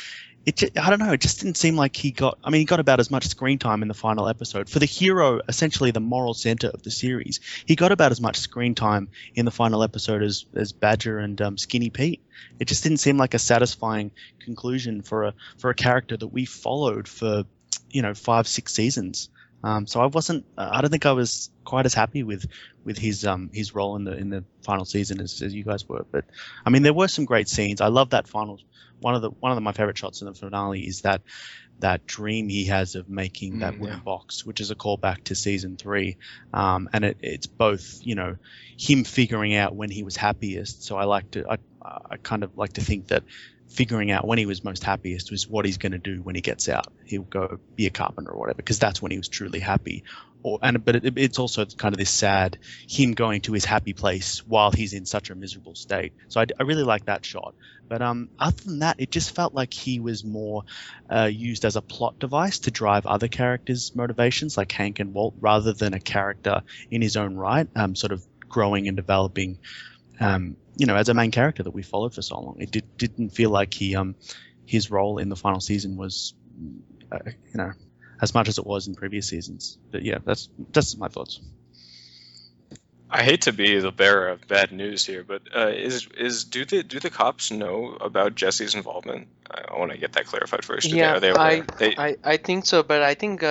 I don't know. It just didn't seem like he got about as much screen time in the final episode. For the hero, essentially the moral center of the series, he got about as much screen time in the final episode as Badger and Skinny Pete. It just didn't seem like a satisfying conclusion for a character that we followed for, 5-6 seasons. So I don't think I was quite as happy with his role in the final season as you guys were. But I mean, there were some great scenes. I love that final. One of my favorite shots in the finale is that dream he has of making that wooden box, which is a callback to season 3. And it's both, him figuring out when he was happiest. So I kind of like to think that figuring out when he was most happiest was what he's going to do when he gets out. He'll go be a carpenter or whatever, because that's when he was truly happy. it's also kind of this sad him going to his happy place while he's in such a miserable state. So I really like that shot. But other than that, it just felt like he was more used as a plot device to drive other characters' motivations, like Hank and Walt, rather than a character in his own right, sort of growing and developing, as a main character that we followed for so long. It didn't feel like his role in the final season was, as much as it was in previous seasons. But yeah, that's my thoughts. I hate to be the bearer of bad news here, but do the cops know about Jesse's involvement? I want to get that clarified first. Yeah, Are they aware? I think so, but I think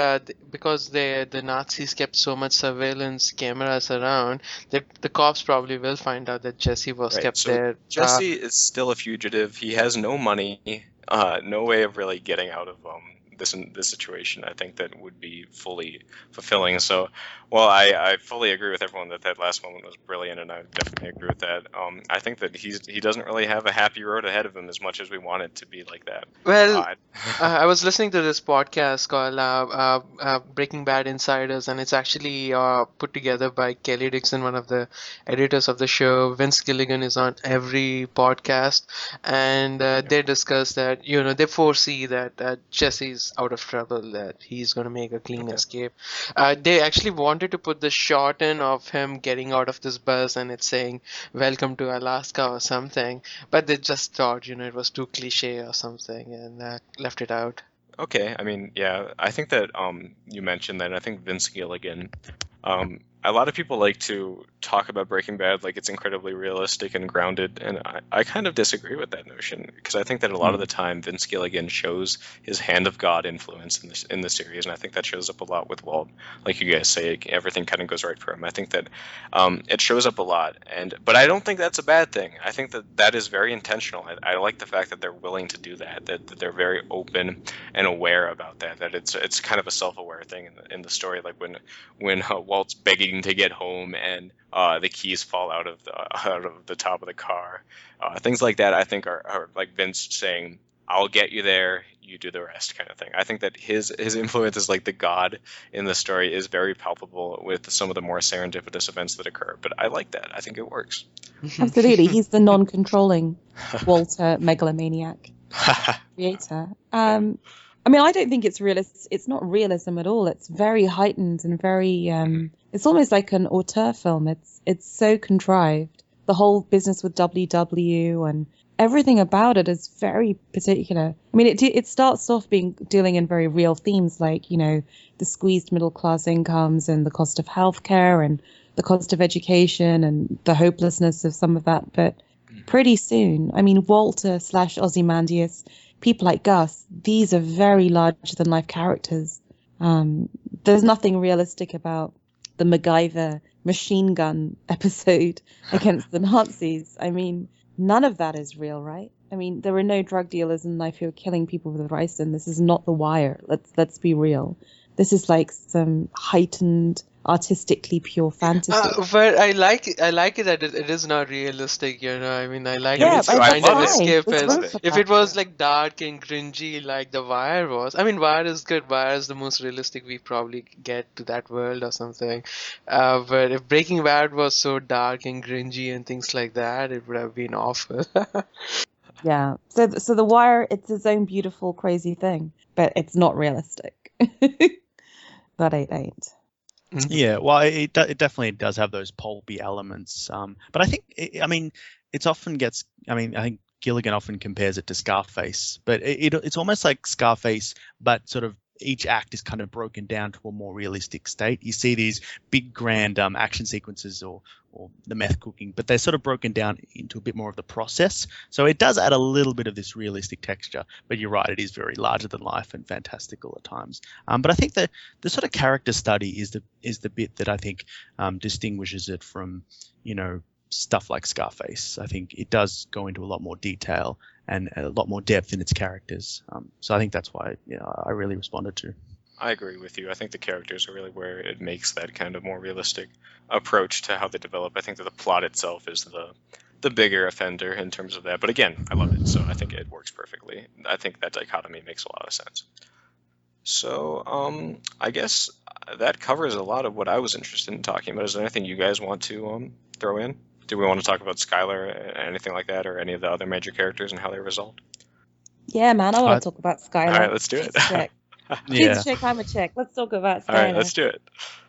because the Nazis kept so much surveillance cameras around, the cops probably will find out that Jesse was Right, kept so there. Jesse is still a fugitive. He has no money, no way of really getting out of this situation. I think that would be fully fulfilling. So, while I fully agree with everyone that last moment was brilliant, and I definitely agree with that. I think that he doesn't really have a happy road ahead of him as much as we want it to be like that. Well, I was listening to this podcast called Breaking Bad Insiders, and it's actually put together by Kelly Dixon, one of the editors of the show. Vince Gilligan is on every podcast, and they discuss that, they foresee that Jesse's out of trouble, that he's going to make a clean escape. They actually wanted to put the shot in of him getting out of this bus and it's saying, "Welcome to Alaska" or something, but they just thought, it was too cliche or something, and left it out. Okay, I mean, yeah, I think that you mentioned that, and I think Vince Gilligan, a lot of people like to talk about Breaking Bad like it's incredibly realistic and grounded, and I kind of disagree with that notion, because I think that a lot of the time Vince Gilligan shows his hand of God influence in the series, and I think that shows up a lot with Walt. Like you guys say, everything kind of goes right for him. I think that it shows up a lot, but I don't think that's a bad thing. I think that is very intentional. I like the fact that they're willing to do that they're very open and aware about that it's kind of a self-aware thing in the story, like when Walt's begging to get home and the keys fall out of the top of the car, things like that. I think are like Vince saying, "I'll get you there, you do the rest," kind of thing. I think that his influence as like the god in the story is very palpable with some of the more serendipitous events that occur. But I like that. I think it works. Absolutely, he's the non-controlling Walter megalomaniac creator. I don't think it's realist. It's not realism at all. It's very heightened and very. It's almost like an auteur film. It's so contrived. The whole business with WW and everything about it is very particular. I mean, it starts off dealing in very real themes, like the squeezed middle class incomes and the cost of healthcare and the cost of education and the hopelessness of some of that. But pretty soon, I mean, Walter / Ozymandias, people like Gus, these are very larger than life characters. There's nothing realistic about the MacGyver machine gun episode against the Nazis. I mean, none of that is real, right? I mean, there are no drug dealers in life who are killing people with ricin. This is not The Wire. Let's be real. This is like some heightened, artistically pure fantasy. But I like it that it is not realistic, I mean, I like Yeah, it. me too. I Kind of love it. escapist. If it was like dark and cringy like The Wire was, I mean, Wire is good. Wire is the most realistic we probably get to that world or something. But if Breaking Bad was so dark and cringy and things like that, it would have been awful. Yeah. So The Wire, it's its own beautiful, crazy thing, but it's not realistic. That ain't. Yeah, well, it definitely does have those pulpy elements. But I think, it's often gets. I think Gilligan often compares it to Scarface, but it's almost like Scarface, but sort of each act is kind of broken down to a more realistic state. You see these big, grand action sequences or the meth cooking, but they're sort of broken down into a bit more of the process. So it does add a little bit of this realistic texture. But you're right, it is very larger than life and fantastical at times. But I think the sort of character study is the bit that I think distinguishes it from, stuff like Scarface. I think it does go into a lot more detail and a lot more depth in its characters. So I think that's why I really responded to. I agree with you. I think the characters are really where it makes that kind of more realistic approach to how they develop. I think that the plot itself is the bigger offender in terms of that. But again, I love it, so I think it works perfectly. I think that dichotomy makes a lot of sense. So, I guess that covers a lot of what I was interested in talking about. Is there anything you guys want to throw in? Do we want to talk about Skylar, anything like that, or any of the other major characters and how they resolved? Yeah, man, I want I- to talk about All Skylar. right, let's do it. She's a chick. She's Yeah. a chick, I'm a chick. Let's talk about All right, Skylar. let's do it.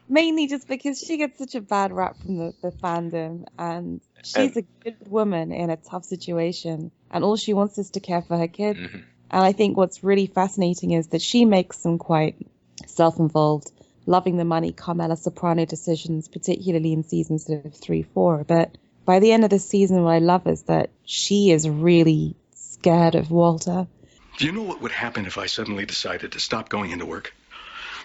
Mainly just because she gets such a bad rap from the fandom, and she's a good woman in a tough situation, and all she wants is to care for her kid. Mhm. And I think what's really fascinating is that she makes some quite self-involved, loving the money Carmela Soprano decisions, particularly in seasons sort of 3, 4. But by the end of the season, what I love is that she is really scared of Walter. Do you know what would happen if I suddenly decided to stop going into work?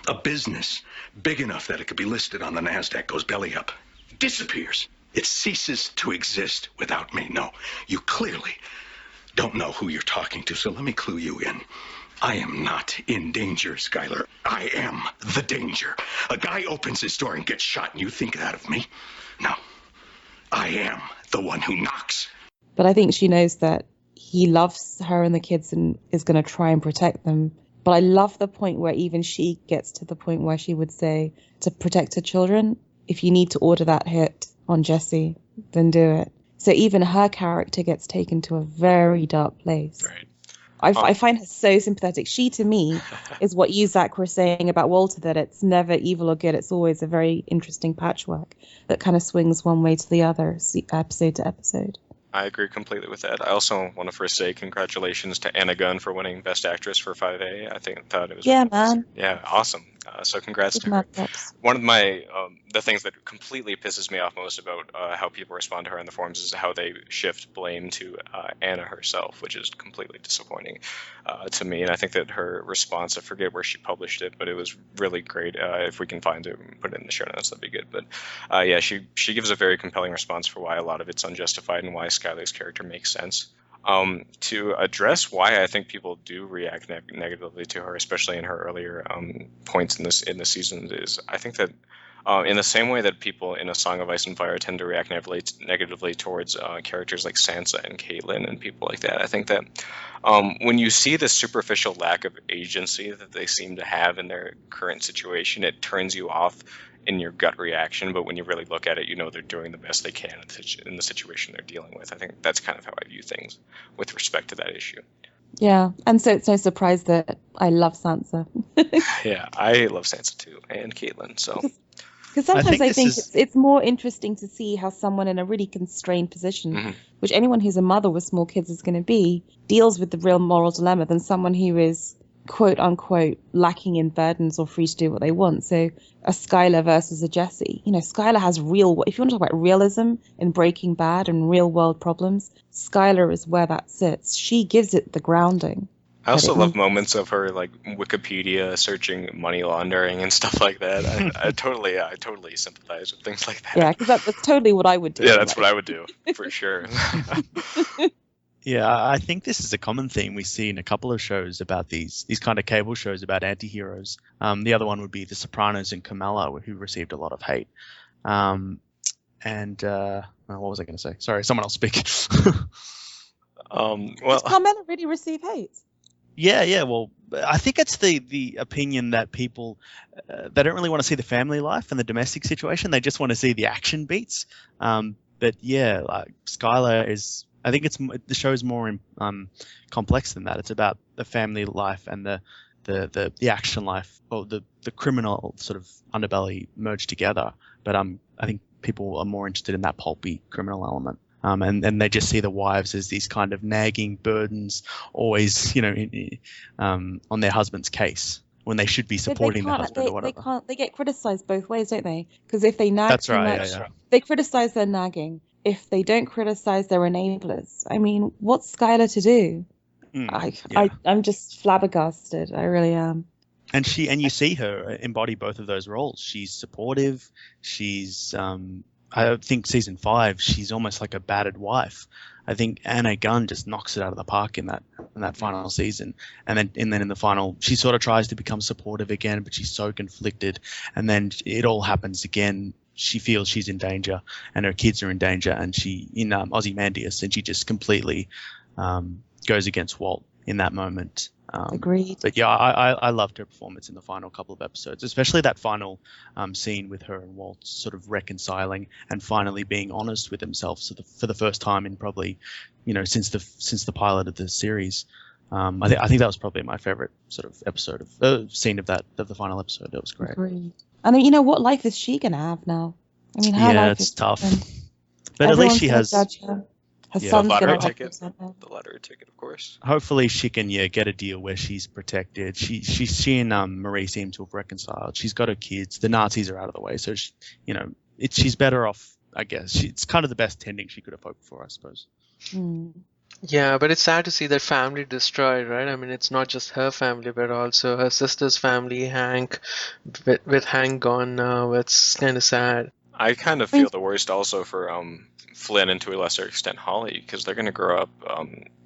A business big enough that it could be listed on the NASDAQ goes belly up. Disappears. It ceases to exist without me. No, you clearly don't know who you're talking to, so let me clue you in. I am not in danger, Skylar. I am the danger. A guy opens his door and gets shot, and you think that of me? No. I am the one who knocks. But I think she knows that he loves her and the kids and is going to try and protect them. But I love the point where even she gets to the point where she would say, to protect her children, if you need to order that hit on Jesse, then do it. So even her character gets taken to a very dark place. Right. I find her so sympathetic. She, to me, is what you, Zach, were saying about Walter, that it's never evil or good. It's always a very interesting patchwork that kind of swings one way to the other, episode to episode. I agree completely with that. I also want to first say congratulations to Anna Gunn for winning Best Actress for 5A. I thought it was man. Yeah, awesome. So congrats Good to her. mad props. One of my the things that completely pisses me off most about how people respond to her on the forums is how they shift blame to Anna herself, which is completely disappointing to me. And I think that her response, I forget where she published it, but it was really great. If we can find it and put it in the show notes, that'd be good. But yeah, she gives a very compelling response for why a lot of it's unjustified and why Skylar's character makes sense. To address why I think people do react negatively to her, especially in her earlier points in the season, is I think that in the same way that people in A Song of Ice and Fire tend to react negatively towards characters like Sansa and Caitlyn and people like that, I think that when you see the superficial lack of agency that they seem to have in their current situation, it turns you off in your gut reaction, but when you really look at it, you know they're doing the best they can in the situation they're dealing with. I think that's kind of how I view things with respect to that issue. Yeah, and so it's no surprise that I love Sansa. Yeah, I love Sansa too, and Caitlyn, so... Because sometimes I think this is- it's more interesting to see how someone in a really constrained position, Mhm. which anyone who's a mother with small kids is going to be, deals with the real moral dilemma than someone who is quote unquote lacking in burdens or free to do what they want. So a Skylar versus a Jesse. You know, Skylar has real, if you want to talk about realism in Breaking Bad and real world problems, Skylar is where that sits. She gives it the grounding. I also But it love makes- moments of her like Wikipedia searching money laundering and stuff like that. I totally sympathize with things like that. Yeah, because that's totally what I would do. Yeah, that's anyway. what I would do for sure. Yeah, I think this is a common theme we see in a couple of shows about these kind of cable shows about anti-heroes. The other one would be The Sopranos and Carmela, who received a lot of hate. What was I going to say? Sorry, someone else speak. Well, Does Carmela really receive hate? Yeah. Well, I think it's the opinion that people they don't really want to see the family life and the domestic situation. They just want to see the action beats. But yeah, like Skylar is. I think the show is more complex than that. It's about the family life and the action life, or the criminal sort of underbelly merged together. But I think people are more interested in that pulpy criminal element. And they just see the wives as these kind of nagging burdens, always, on their husband's case when they should be supporting the husband or whatever. They get criticized both ways, don't they? Because if they nag That's too right, much, yeah. they criticize their nagging. If they don't criticize, they're enablers. I mean, what's Skylar to do? I'm just flabbergasted. I really am. And you see her embody both of those roles. She's supportive. She's I think season 5, she's almost like a battered wife. I think Anna Gunn just knocks it out of the park in that final season. And then in the final, she sort of tries to become supportive again, but she's so conflicted. And then it all happens again. She feels she's in danger and her kids are in danger, and she in Ozymandias, and she just completely goes against Walt in that moment. Agreed. But yeah, I loved her performance in the final couple of episodes, especially that final scene with her and Walt sort of reconciling and finally being honest with himself for the first time in probably, since the pilot of the series. I think that was probably my favorite sort of episode of scene of the final episode. That was great. Agreed. And what life is she gonna have now? I mean, her life it's is tough. different. But at least Everyone's she gonna has. judge her. Her Yeah. son's Lottery gonna ticket. represent her. The lottery ticket, of course. Hopefully she can get a deal where she's protected. She and Marie seem to have reconciled. She's got her kids. The Nazis are out of the way, so she's better off. I guess it's kind of the best ending she could have hoped for, I suppose. Hmm. Yeah, but it's sad to see that family destroyed, right? I mean, it's not just her family, but also her sister's family, Hank, with Hank gone now. It's kind of sad. I kind of feel the worst also for Flynn and to a lesser extent Holly, because they're going to grow up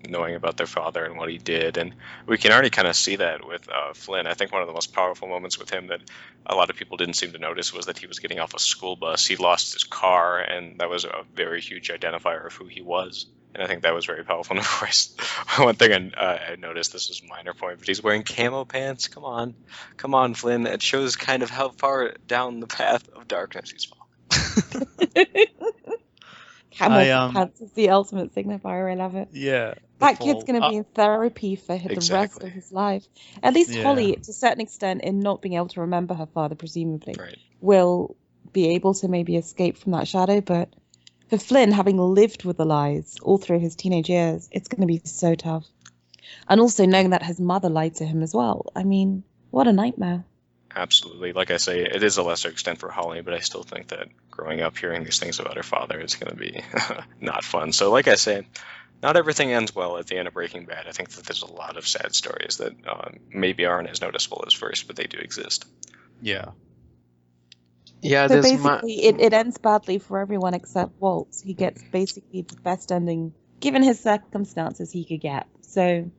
knowing about their father and what he did, and we can already kind of see that with Flynn. I think one of the most powerful moments with him that a lot of people didn't seem to notice was that he was getting off a school bus. He lost his car, and that was a very huge identifier of who he was. And I think that was very powerful. And of course, one thing I noticed, this is a minor point, but he's wearing camo pants. Come on, Flynn. It shows kind of how far down the path of darkness he's fallen. Camel pants is the ultimate signifier. I love it. Yeah. That kid's going to be in therapy for the rest Exactly. of his life. At least Yeah. Holly, to a certain extent, in not being able to remember her father, presumably, Right. will be able to maybe escape from that shadow. But for Flynn, having lived with the lies all through his teenage years, it's going to be so tough. And also knowing that his mother lied to him as well. I mean, what a nightmare. Absolutely. Like I say, it is a lesser extent for Holly, but I still think that growing up hearing these things about her father is going to be not fun. So like I say, not everything ends well at the end of Breaking Bad. I think that there's a lot of sad stories that maybe aren't as noticeable as first, but they do exist. Yeah. Yeah, So there's basically, it ends badly for everyone except Walt. He gets basically the best ending, given his circumstances, he could get. So,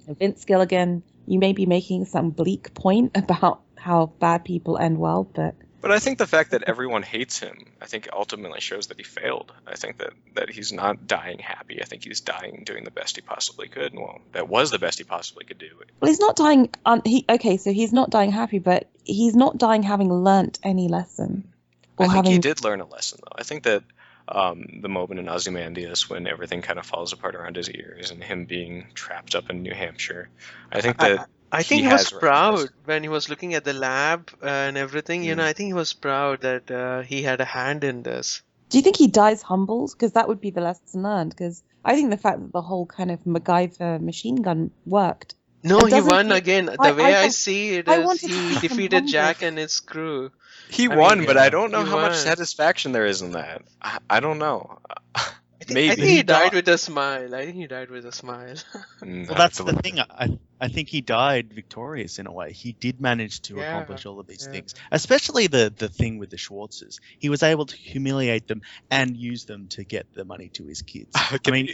Vince Gilligan, you may be making some bleak point about how bad people end well, but I think the fact that everyone hates him, I think ultimately shows that he failed. I think that he's not dying happy. I think he's dying doing the best he possibly could. Well, that was the best he possibly could do. well, he's not dying. So he's not dying happy, but he's not dying having learnt any lesson. I think he did learn a lesson, though. I think that the moment in Ozymandias when everything kind of falls apart around his ears and him being trapped up in New Hampshire, I think that I think he was proud when he was looking at the lab and everything. I think he was proud that he had a hand in this. Do you think he dies humbled? Because that would be the lesson learned. Because I think the fact that the whole kind of MacGyver machine gun worked. No, he won again. The way I see it I is wanted to he see him defeated humbled. Jack and his crew. He won, but I don't know he how much won. satisfaction there is in that. I don't know. I Maybe. think he died with a smile. Well, that's the thing. I think he died victorious in a way. He did manage to accomplish all of these things, especially the thing with the Schwartzes. He was able to humiliate them and use them to get the money to his kids. I mean,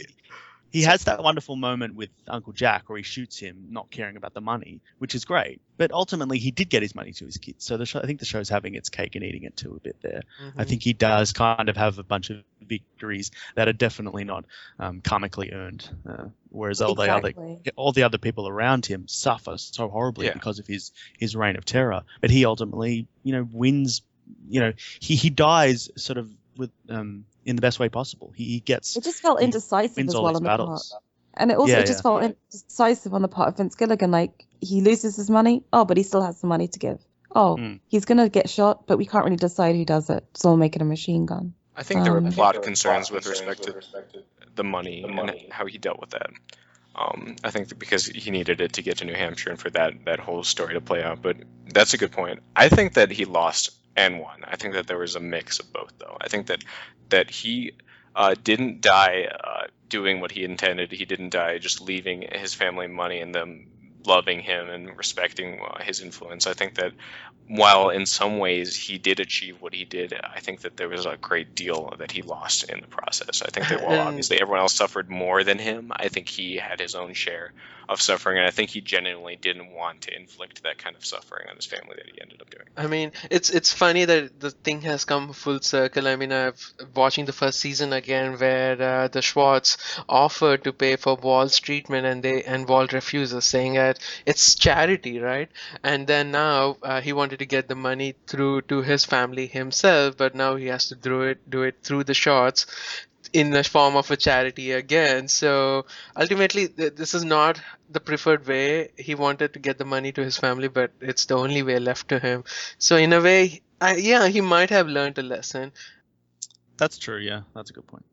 he has that wonderful moment with Uncle Jack where he shoots him, not caring about the money, which is great. But ultimately, he did get his money to his kids. So I think the show's having its cake and eating it too a bit there. Mm-hmm. I think he does kind of have a bunch of victories that are definitely not karmically earned, whereas all the other people around him suffer so horribly because of his reign of terror. But he ultimately, wins. He dies sort of with in the best way possible. He gets. It just felt indecisive wins as all well his on the battles. part. And it also just felt indecisive on the part of Vince Gilligan. Like, he loses his money, but he still has some money to give. He's going to get shot, but we can't really decide who does it, so we'll make it a machine gun. I think there were plot concerns with respect to the money and how he dealt with that. I think because he needed it to get to New Hampshire and for that whole story to play out. But that's a good point. I think that he lost and won. I think that there was a mix of both, though. I think that he didn't die doing what he intended. He didn't die just leaving his family money and them loving him and respecting his influence. I think that while in some ways he did achieve what he did, I think that there was a great deal that he lost in the process. I think that while obviously everyone else suffered more than him, I think he had his own share of suffering, and I think he genuinely didn't want to inflict that kind of suffering on his family that he ended up doing. I mean, it's funny that the thing has come full circle. I mean, I've watching the first season again where the Schwartz offered to pay for Walt's treatment and Walt refuses, saying that that it's charity, right? And then now he wanted to get the money through to his family himself, but now he has to do it through the shorts in the form of a charity again. So ultimately, this is not the preferred way. He wanted to get the money to his family, but it's the only way left to him. So in a way, yeah, he might have learned a lesson. That's true. Yeah, that's a good point.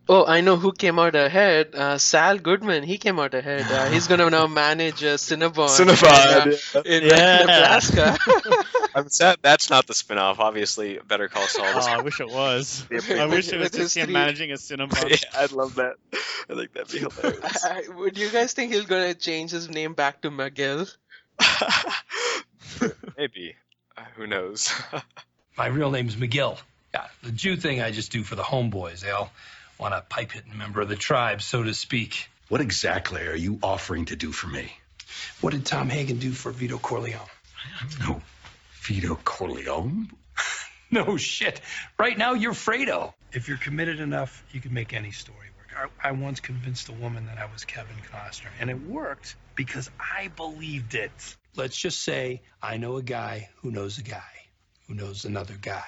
Oh, I know who came out ahead. Sal Goodman. He came out ahead. He's gonna now manage Cinnabon in Nebraska. I'm sad that's not the spin-off. Obviously, Better Call Saul. Oh, I wish it was. I wish it was just him managing a Cinnabon. Yeah, I'd love that. I think that'd be hilarious. Would you guys think he's gonna change his name back to McGill? Maybe. Who knows? My real name's McGill. Yeah, the Jew thing I just do for the homeboys. They all want a pipe-hitting member of the tribe, so to speak. What exactly are you offering to do for me? What did Tom Hagen do for Vito Corleone? No. Vito Corleone? No shit. Right now, you're Fredo. If you're committed enough, you can make any story work. I once convinced a woman that I was Kevin Costner, and it worked because I believed it. Let's just say I know a guy who knows a guy who knows another guy.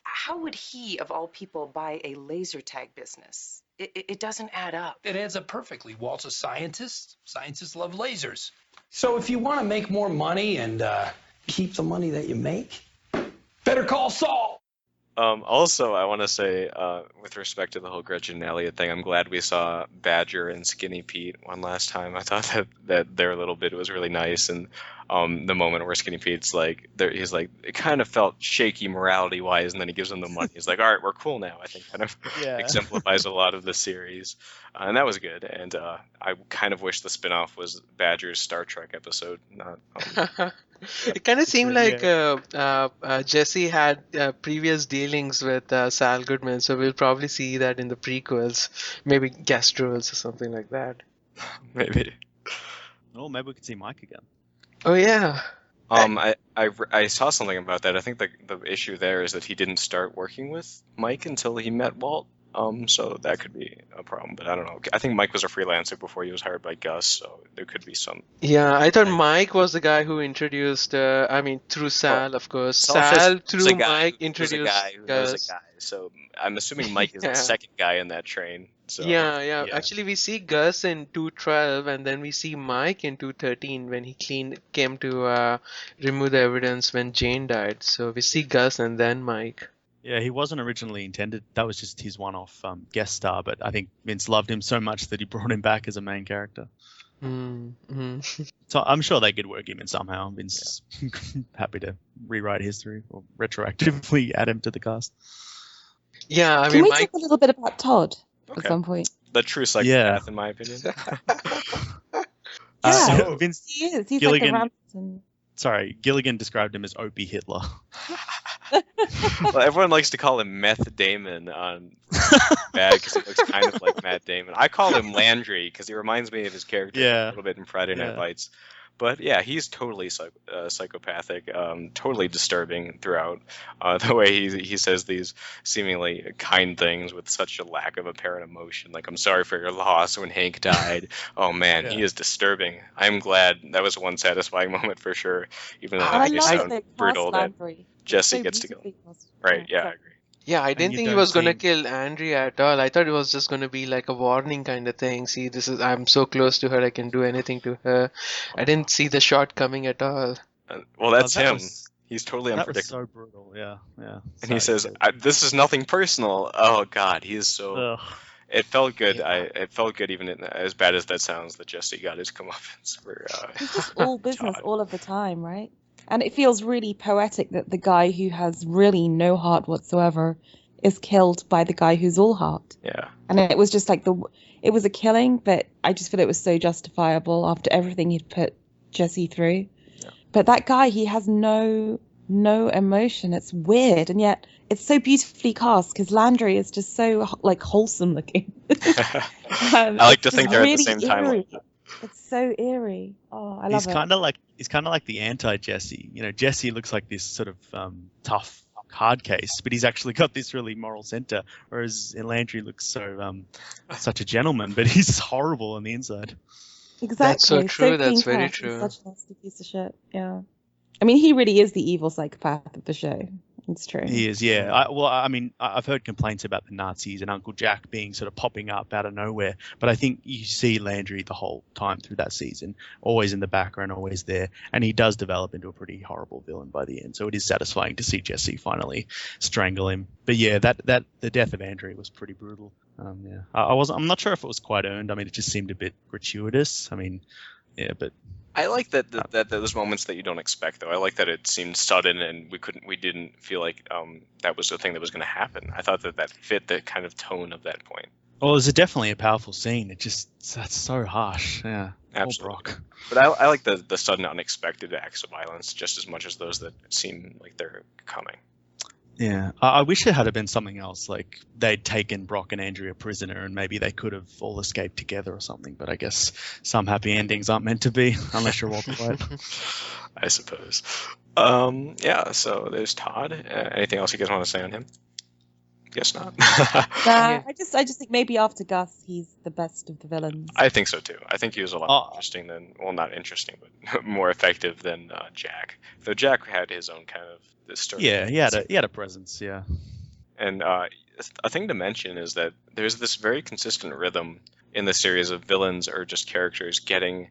How would he, of all people, buy a laser tag business? It doesn't add up. It adds up perfectly. Walt's a scientist. Scientists love lasers. So if you want to make more money and keep the money that you make, better call Saul. Also, I want to say, with respect to the whole Gretchen and Elliot thing, I'm glad we saw Badger and Skinny Pete one last time. I thought that their little bit was really nice, and the moment where Skinny Pete's like, he's like, it kind of felt shaky morality-wise, and then he gives him the money. He's like, all right, we're cool now. I think kind of exemplifies a lot of the series, and that was good. And I kind of wish the spinoff was Badger's Star Trek episode, not. It kind of seemed like Jesse had previous dealings with Sal Goodman, so we'll probably see that in the prequels, maybe guest roles or something like that. Maybe. Oh, maybe we could see Mike again. Oh yeah. I saw something about that. I think the issue there is that he didn't start working with Mike until he met Walt. So that could be a problem, but I don't know. I think Mike was a freelancer before he was hired by Gus, so there could be some. Yeah, I thought Mike was the guy who introduced. Through Sal, of course. Sal through Mike introduced Gus. So I'm assuming Mike is the second guy in that train. So yeah. Actually, we see Gus in 212, and then we see Mike in 213 when he came to remove the evidence when Jane died. So we see Gus and then Mike. Yeah, he wasn't originally intended. That was just his one-off guest star, but I think Vince loved him so much that he brought him back as a main character. Mm-hmm. So I'm sure they could work him in somehow. Vince is happy to rewrite history or retroactively add him to the cast. Yeah, I Can mean, we Mike. talk a little bit about Todd at Okay. some point? The true psychopath, in my opinion. Yeah, Vince he is. He's Gilligan, like a Ramson. Sorry, Gilligan described him as Opie Hitler. Well, everyone likes to call him Meth Damon on Bad because he looks kind of like Matt Damon. I call him Landry because he reminds me of his character a little bit in Friday Night Lights. But yeah, he's totally psychopathic, totally disturbing throughout. The way he says these seemingly kind things with such a lack of apparent emotion, like "I'm sorry for your loss" when Hank died. Oh man, he is disturbing. I'm glad that was one satisfying moment for sure. Even though it may sound brutal that Jesse gets to go. Right? Yeah, I agree. Yeah, I didn't think he was gonna kill Andrea at all. I thought it was just gonna be like a warning kind of thing. See, I'm so close to her, I can do anything to her. I didn't see the shot coming at all. Well, that's him. He's totally unpredictable. That was so brutal. Yeah. And he says, "This is nothing personal." Oh God, he is so. It felt good. It felt good, even as bad as that sounds, that Jesse got his comeuppance for. It's just all business all of the time, right? And it feels really poetic that the guy who has really no heart whatsoever is killed by the guy who's all heart. Yeah. And it was just like it was a killing, but I just feel it was so justifiable after everything he'd put Jesse through. Yeah. But that guy, he has no emotion. It's weird, and yet it's so beautifully cast because Landry is just so like wholesome looking. I like to think they're really at the same time. It's so eerie. Oh, I love it. He's kind of like the anti-Jesse. You know, Jesse looks like this sort of tough hard case, but he's actually got this really moral center, whereas Landry looks so such a gentleman, but he's horrible on the inside. That's so Exactly. So true. That's clean very cut. He's true. such a nasty piece of shit. Yeah. I mean, he really is the evil psychopath of the show. It's true. He is, yeah. I mean, I've heard complaints about the Nazis and Uncle Jack being sort of popping up out of nowhere, but I think you see Landry the whole time through that season, always in the background, always there, and he does develop into a pretty horrible villain by the end. So it is satisfying to see Jesse finally strangle him. But yeah, that the death of Andrew was pretty brutal. Yeah, I'm not sure if it was quite earned. I mean, it just seemed a bit gratuitous. I mean, yeah, but. I like that those moments that you don't expect, though. I like that it seemed sudden, and we didn't feel like that was the thing that was going to happen. I thought that fit the kind of tone of that point. Well, it's definitely a powerful scene. That's so harsh. Yeah, absolutely. Brock. But I like the sudden, unexpected acts of violence just as much as those that seem like they're coming. Yeah, I wish it had been something else, like they'd taken Brock and Andrea prisoner and maybe they could have all escaped together or something, but I guess some happy endings aren't meant to be, unless you're Walter White. I suppose. Yeah, so there's Todd. Anything else you guys want to say on him? Guess not. I just think maybe after Gus, he's the best of the villains. I think so too. I think he was a lot more interesting than, well, not interesting, but more effective than Jack. Though Jack had his own kind of story. Yeah, he had a presence. Yeah. And a thing to mention is that there's this very consistent rhythm in the series of villains or just characters getting.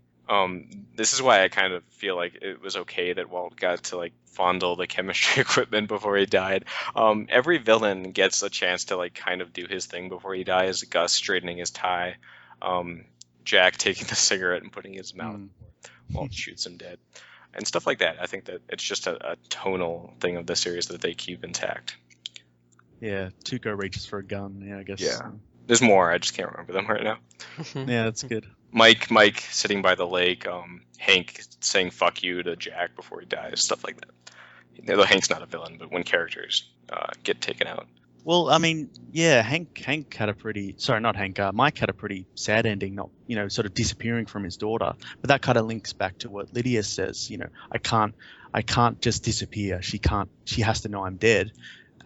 This is why I kind of feel like it was okay that Walt got to like fondle the chemistry equipment before he died. Every villain gets a chance to like kind of do his thing before he dies. Gus straightening his tie, Jack taking the cigarette and putting his mouth. Walt shoots him dead, and stuff like that. I think that it's just a tonal thing of the series that they keep intact. Yeah, Tuco reaches for a gun. Yeah, I guess. Yeah, there's more. I just can't remember them right now. Yeah, that's good. Mike sitting by the lake, Hank saying "fuck you" to Jack before he dies, stuff like that. Though Hank's not a villain, but when characters get taken out. Well, I mean, yeah, Hank had a pretty, sorry, not Hank, Mike had a pretty sad ending, not, sort of disappearing from his daughter. But that kind of links back to what Lydia says, I can't just disappear. She has to know I'm dead.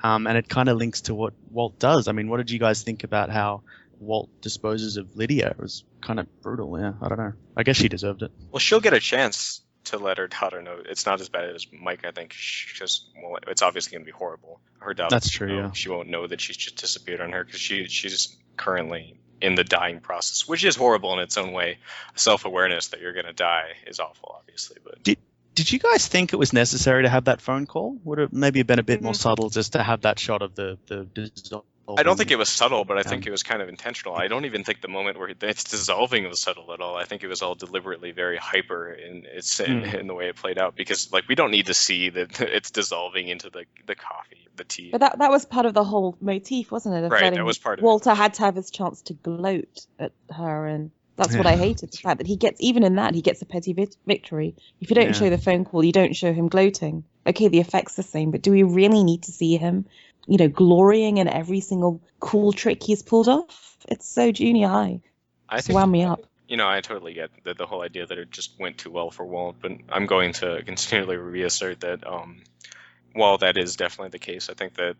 And it kind of links to what Walt does. I mean, what did you guys think about how Walt disposes of Lydia? It was kind of brutal, yeah. I don't know. I guess she deserved it. Well, she'll get a chance to let her daughter know. It's not as bad as Mike, I think, because, well, it's obviously going to be horrible. Her daughter, that's true, yeah. She won't know that she's just disappeared on her because she's currently in the dying process, which is horrible in its own way. Self-awareness that you're going to die is awful, obviously. But did you guys think it was necessary to have that phone call? Would it maybe have been a bit more subtle just to have that shot of the dissolving? I don't think it was subtle, but I think it was kind of intentional. I don't even think the moment where it's dissolving was subtle at all. I think it was all deliberately very hyper in the way it played out, because like we don't need to see that it's dissolving into the coffee, the tea. But that was part of the whole motif, wasn't it? Right, that was part of Walter had to have his chance to gloat at her, and that's what I hated, the fact that he gets a petty victory. If you don't show the phone call, you don't show him gloating. Okay, the effect's the same, but do we really need to see him glorying in every single cool trick he's pulled off? It's so junior high. Just wound me up. I totally get the whole idea that it just went too well for Walt, but I'm going to continually reassert that while that is definitely the case, I think that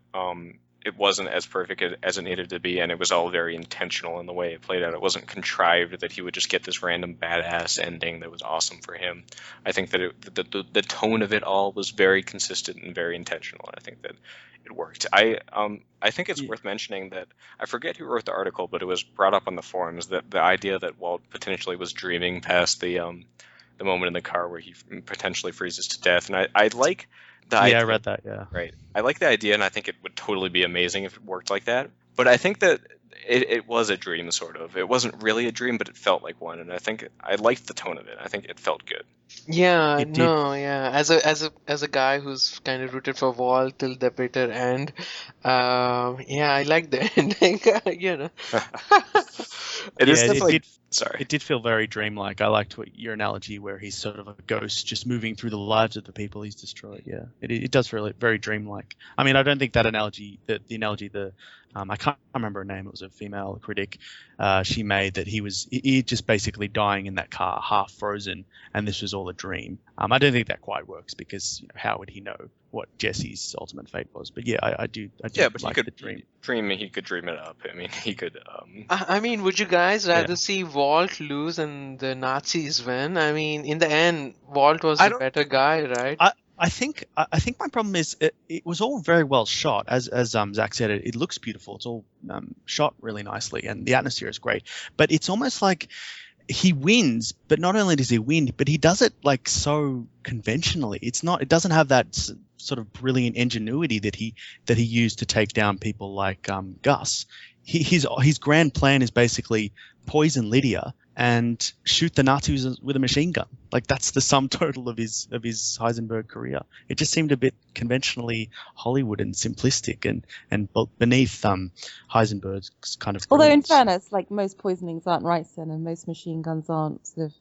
it wasn't as perfect as it needed to be, and it was all very intentional in the way it played out. It wasn't contrived that he would just get this random badass ending that was awesome for him. I think that the tone of it all was very consistent and very intentional, and I think that it worked. I think it's worth mentioning that I forget who wrote the article, but it was brought up on the forums that the idea that Walt potentially was dreaming past the moment in the car where he potentially freezes to death, and I like the idea. I read that. Yeah, right. I like the idea, and I think it would totally be amazing if it worked like that. But I think that it was a dream, sort of. It wasn't really a dream, but it felt like one, and I think I liked the tone of it. I think it felt good. Yeah, yeah. As a guy who's kind of rooted for Walt till the bitter end, yeah, I like the ending. It is definitely. Sorry. It did feel very dreamlike. I liked your analogy where he's sort of a ghost just moving through the lives of the people he's destroyed. Yeah, it does feel very dreamlike. I mean, I don't think that analogy, the analogy, I can't remember her name. It was a female critic. She made that he just basically dying in that car, half frozen, and this was all a dream. I don't think that quite works because how would he know what Jesse's ultimate fate was? But yeah, I do. Yeah, but like he could the dream. He could dream it up. I mean, he could. I mean, would you guys rather see Walt lose and the Nazis win? I mean, in the end, Walt was I the don't. better guy, right? I think my problem is it was all very well shot. As Zach said, it looks beautiful. It's all shot really nicely, and the atmosphere is great. But it's almost like he wins, but not only does he win, but he does it like so conventionally. It doesn't have that sort of brilliant ingenuity that he used to take down people like Gus. His grand plan is basically poison Lydia and shoot the Nazis with a machine gun. Like that's the sum total of his Heisenberg career. It just seemed a bit conventionally Hollywood and simplistic and beneath Heisenberg's kind of. Although in brilliance. fairness, like most poisonings aren't Ricin and most machine guns aren't sort of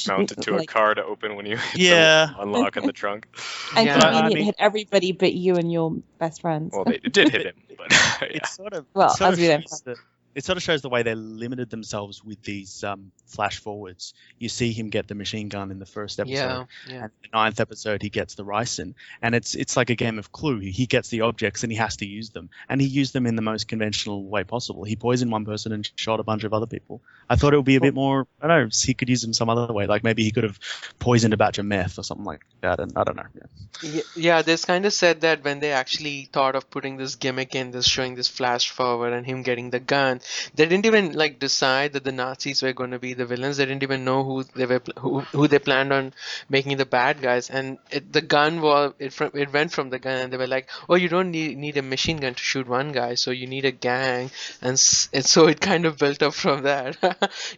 Mounted to a car to open when you hit Yeah. the unlock in the trunk. And Yeah, convenient hit everybody but you and your best friends. Well, it did hit him, but yeah. It's sort of Well, it sort as of we don't shows it sort of shows the way they limited themselves with these flash forwards. You see him get the machine gun in the first episode, Yeah, and yeah. in the 9th episode he gets the Ricin, and it's like a game of Clue. He gets the objects and he has to use them, and he used them in the most conventional way possible. He poisoned one person and shot a bunch of other people. I thought it would be a bit more. I don't know. He could use them some other way. Like maybe he could have poisoned a batch of meth or something like that. And I don't know. Yeah, this kind of said that when they actually thought of putting this gimmick in, this showing this flash forward and him getting the gun, they didn't even like decide that the Nazis were going to be the villains. They didn't even know who they were, who they planned on making the bad guys. And the gun was it went from the gun, and they were like, "Oh, you don't need a machine gun to shoot one guy, so you need a gang." And so it kind of built up from that.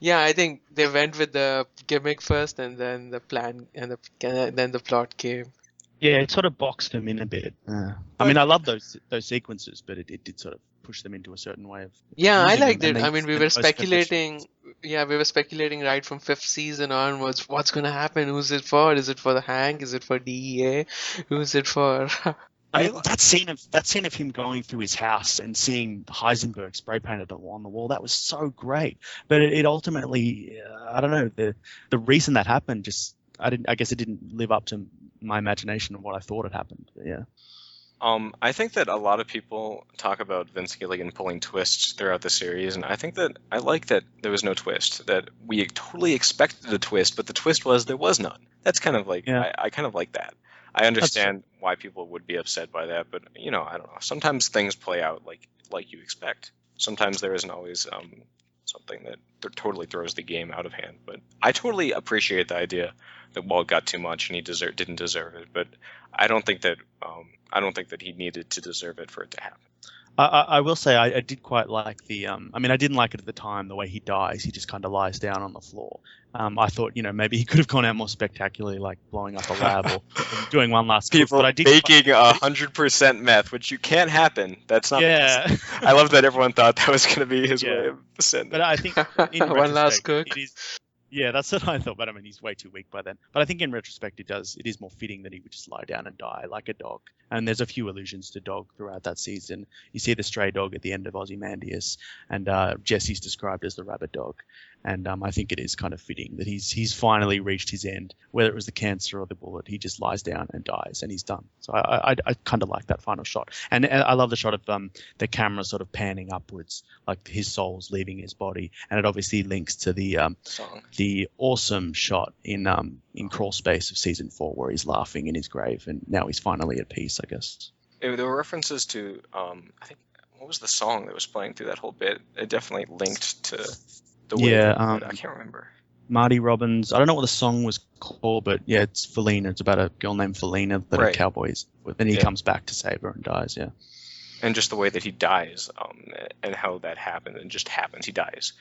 Yeah, I think they went with the gimmick first, and then the plan, and then the plot came. Yeah, it sort of boxed him in a bit. I mean, I love those sequences, but it did sort of push them into a certain way of. Yeah, I using them, liked and it. they I mean, used we them were most conventional. speculating. Yeah, we were speculating right from 5th season onwards. What's gonna happen? Who's it for? Is it for the Hank? Is it for DEA? Who's it for? That scene of him going through his house and seeing Heisenberg spray painted on the wall, that was so great. But it ultimately, I don't know, the reason that happened I guess it didn't live up to my imagination of what I thought had happened. But yeah. I think that a lot of people talk about Vince Gilligan pulling twists throughout the series, and I think that I like that there was no twist, that we totally expected a twist, but the twist was there was none. That's kind of like, Yeah. I kind of like that. I understand why people would be upset by that, but, I don't know. Sometimes things play out like you expect. Sometimes there isn't always something that totally throws the game out of hand, but I totally appreciate the idea that Walt got too much and he didn't deserve it, but I don't think that he needed to deserve it for it to happen. I will say I did quite like the. I mean, I didn't like it at the time, the way he dies. He just kind of lies down on the floor. I thought, maybe he could have gone out more spectacularly, like blowing up a lab or doing one last kick. People But I did baking 100% meth, which you can't happen. That's not. Yeah. I love that everyone thought that was going to be his way of sending. But I think in One last retrospect, cook. it is. Yeah, that's what I thought. But I mean, he's way too weak by then. But I think in retrospect, it is more fitting that he would just lie down and die like a dog. And there's a few allusions to dog throughout that season. You see the stray dog at the end of Ozymandias, and Jesse's described as the rabbit dog. And I think it is kind of fitting that he's finally reached his end. Whether it was the cancer or the bullet, he just lies down and dies, and he's done. So I kind of like that final shot. And I love the shot of the camera sort of panning upwards, like his soul's leaving his body, and it obviously links to the Song. the awesome shot in Crawl Space of season 4 where he's laughing in his grave, and now he's finally at peace, I guess. There were references to, I think, what was the song that was playing through that whole bit? It definitely linked to the way Yeah, I can't remember. Marty Robbins. I don't know what the song was called, but yeah, it's Felina. It's about a girl named Felina that Right. a cowboy's with, and he comes back to save her and dies. Yeah. And just the way that he dies, and how that happened, and just happens, he dies.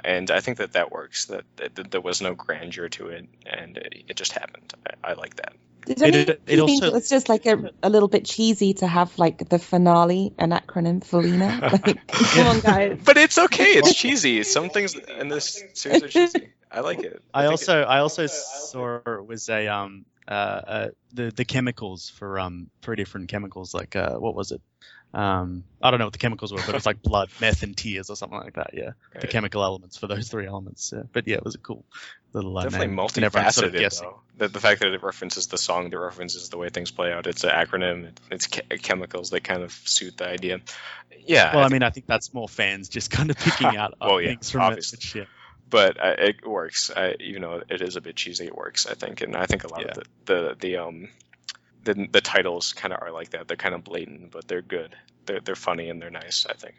And I think that works, that there was no grandeur to it, and it just happened. I like that. Did anyone it think also- it was just like a little bit cheesy to have like the finale an acronym Felina? Like, come on, guys. But it's okay, it's cheesy. Some things in this series are cheesy. I like it. I also saw it was the chemicals for 3 different chemicals, like what was it? I don't know what the chemicals were, but it was like blood, meth, and tears or something like that. Yeah, the Right. chemical elements for those 3 elements. Yeah. But yeah, it was a cool little Definitely name. And everyone's sort of multifaceted, guessing. though. The fact that it references the song, that references the way things play out. It's an acronym. It's chemicals that kind of suit the idea. Yeah. Well, I mean, I think that's more fans just kind of picking out Well, yeah, things from obviously. it. Which, yeah. but it works. Even though it is a bit cheesy, it works, I think. And I think a lot of the titles kind of are like that. They're kind of blatant, but they're good. They're funny and they're nice, I think.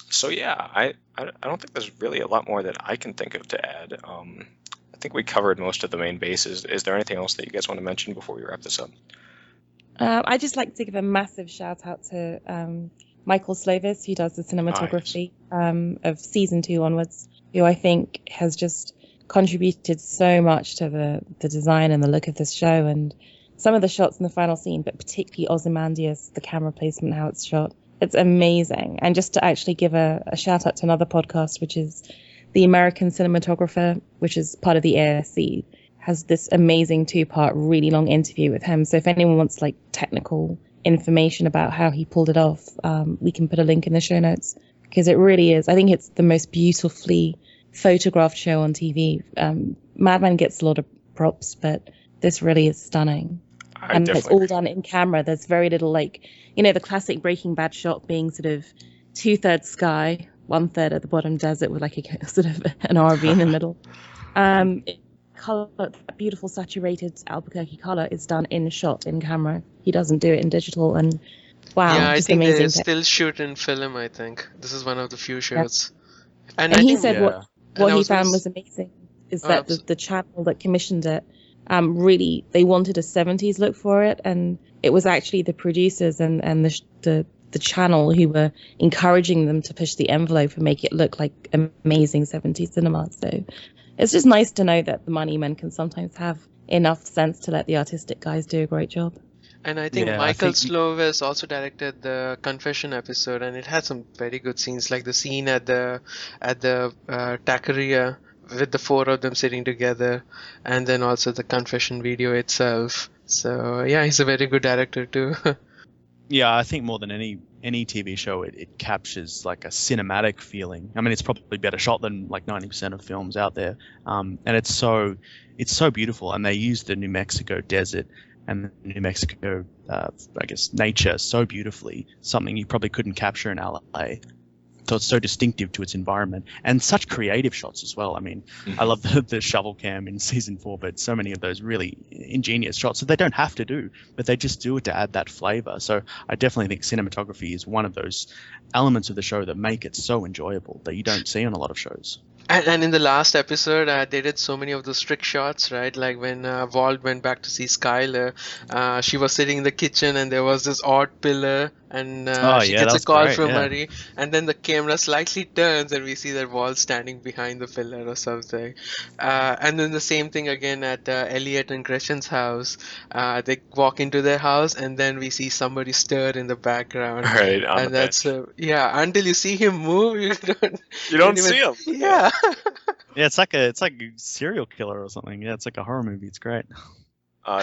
So yeah, I don't think there's really a lot more that I can think of to add. I think we covered most of the main bases. Is there anything else that you guys want to mention before we wrap this up? I'd just like to give a massive shout out to Michael Slovis, who does the cinematography of season 2 onwards, who I think has just contributed so much to the design and the look of this show, and some of the shots in the final scene, but particularly Ozymandias, the camera placement, how it's shot. It's amazing. And just to actually give a shout out to another podcast, which is The American Cinematographer, which is part of the ASC, has this amazing 2-part, really long interview with him. So if anyone wants like technical information about how he pulled it off, we can put a link in the show notes, because it really is. I think it's the most beautifully photographed show on TV. Mad Men gets a lot of props, but this really is stunning. And it's all done in camera. There's very little, like, the classic Breaking Bad shot being sort of 2/3 sky, 1/3 at the bottom desert with like a sort of an RV in the middle. Color, that beautiful saturated Albuquerque color is done in shot, in camera. He doesn't do it in digital, and wow, Yeah, I just think they amazing. still shoot in film, I think. This is one of the few shots. And I he think, said what And I he was gonna found was amazing is that the channel that commissioned it, really, they wanted a 70s look for it, and it was actually the producers and the channel who were encouraging them to push the envelope and make it look like amazing 70s cinema. So it's just nice to know that the money men can sometimes have enough sense to let the artistic guys do a great job. And I think Michael Slovis also directed the Confession episode, and it had some very good scenes, like the scene at the taqueria with the 4 of them sitting together, and then also the confession video itself. So yeah, he's a very good director too. Yeah, I think more than any TV show, it captures like a cinematic feeling. I mean, it's probably better shot than like 90% of films out there, and it's so beautiful. And they use the New Mexico desert and the New Mexico, I guess, nature so beautifully. Something you probably couldn't capture in LA. So it's so distinctive to its environment, and such creative shots as well. I mean, I love the shovel cam in season 4, but so many of those really ingenious shots that they don't have to do, but they just do it to add that flavor. So I definitely think cinematography is one of those elements of the show that make it so enjoyable that you don't see on a lot of shows. And in the last episode, they did so many of those trick shots, right? Like when Walt went back to see Skylar, she was sitting in the kitchen and there was this odd pillar, and she gets a call from Murray, and then the camera slightly turns and we see that Walt standing behind the pillar or something. And then the same thing again at Elliot and Gretchen's house. They walk into their house and then we see somebody stir in the background. Right, and that's until you see him move, you don't see him. Yeah. Yeah, it's like a serial killer or something. Yeah, it's like a horror movie. It's great.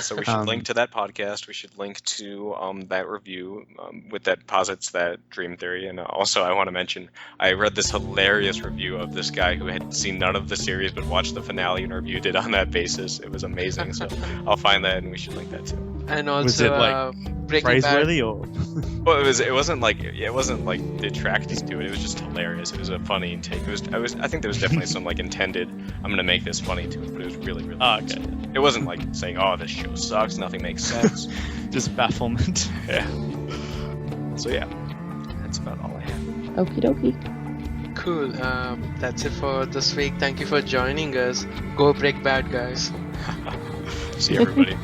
So we should link to that podcast. We should link to that review that posits that dream theory. And also, I want to mention, I read this hilarious review of this guy who had seen none of the series but watched the finale and reviewed it on that basis. It was amazing. So I'll find that and we should link that too. And also, was it like praiseworthy or? Well, it wasn't like detracting to it. It was just hilarious. It was a funny take. I think there was definitely some like intended, I'm gonna make this funny to it, but it was really nice. Okay. It wasn't like saying, oh, this show sucks, nothing makes sense. Just bafflement. Yeah. So yeah, that's about all I have. Okie dokie. Cool. That's it for this week. Thank you for joining us. Go Break Bad, guys. See everybody.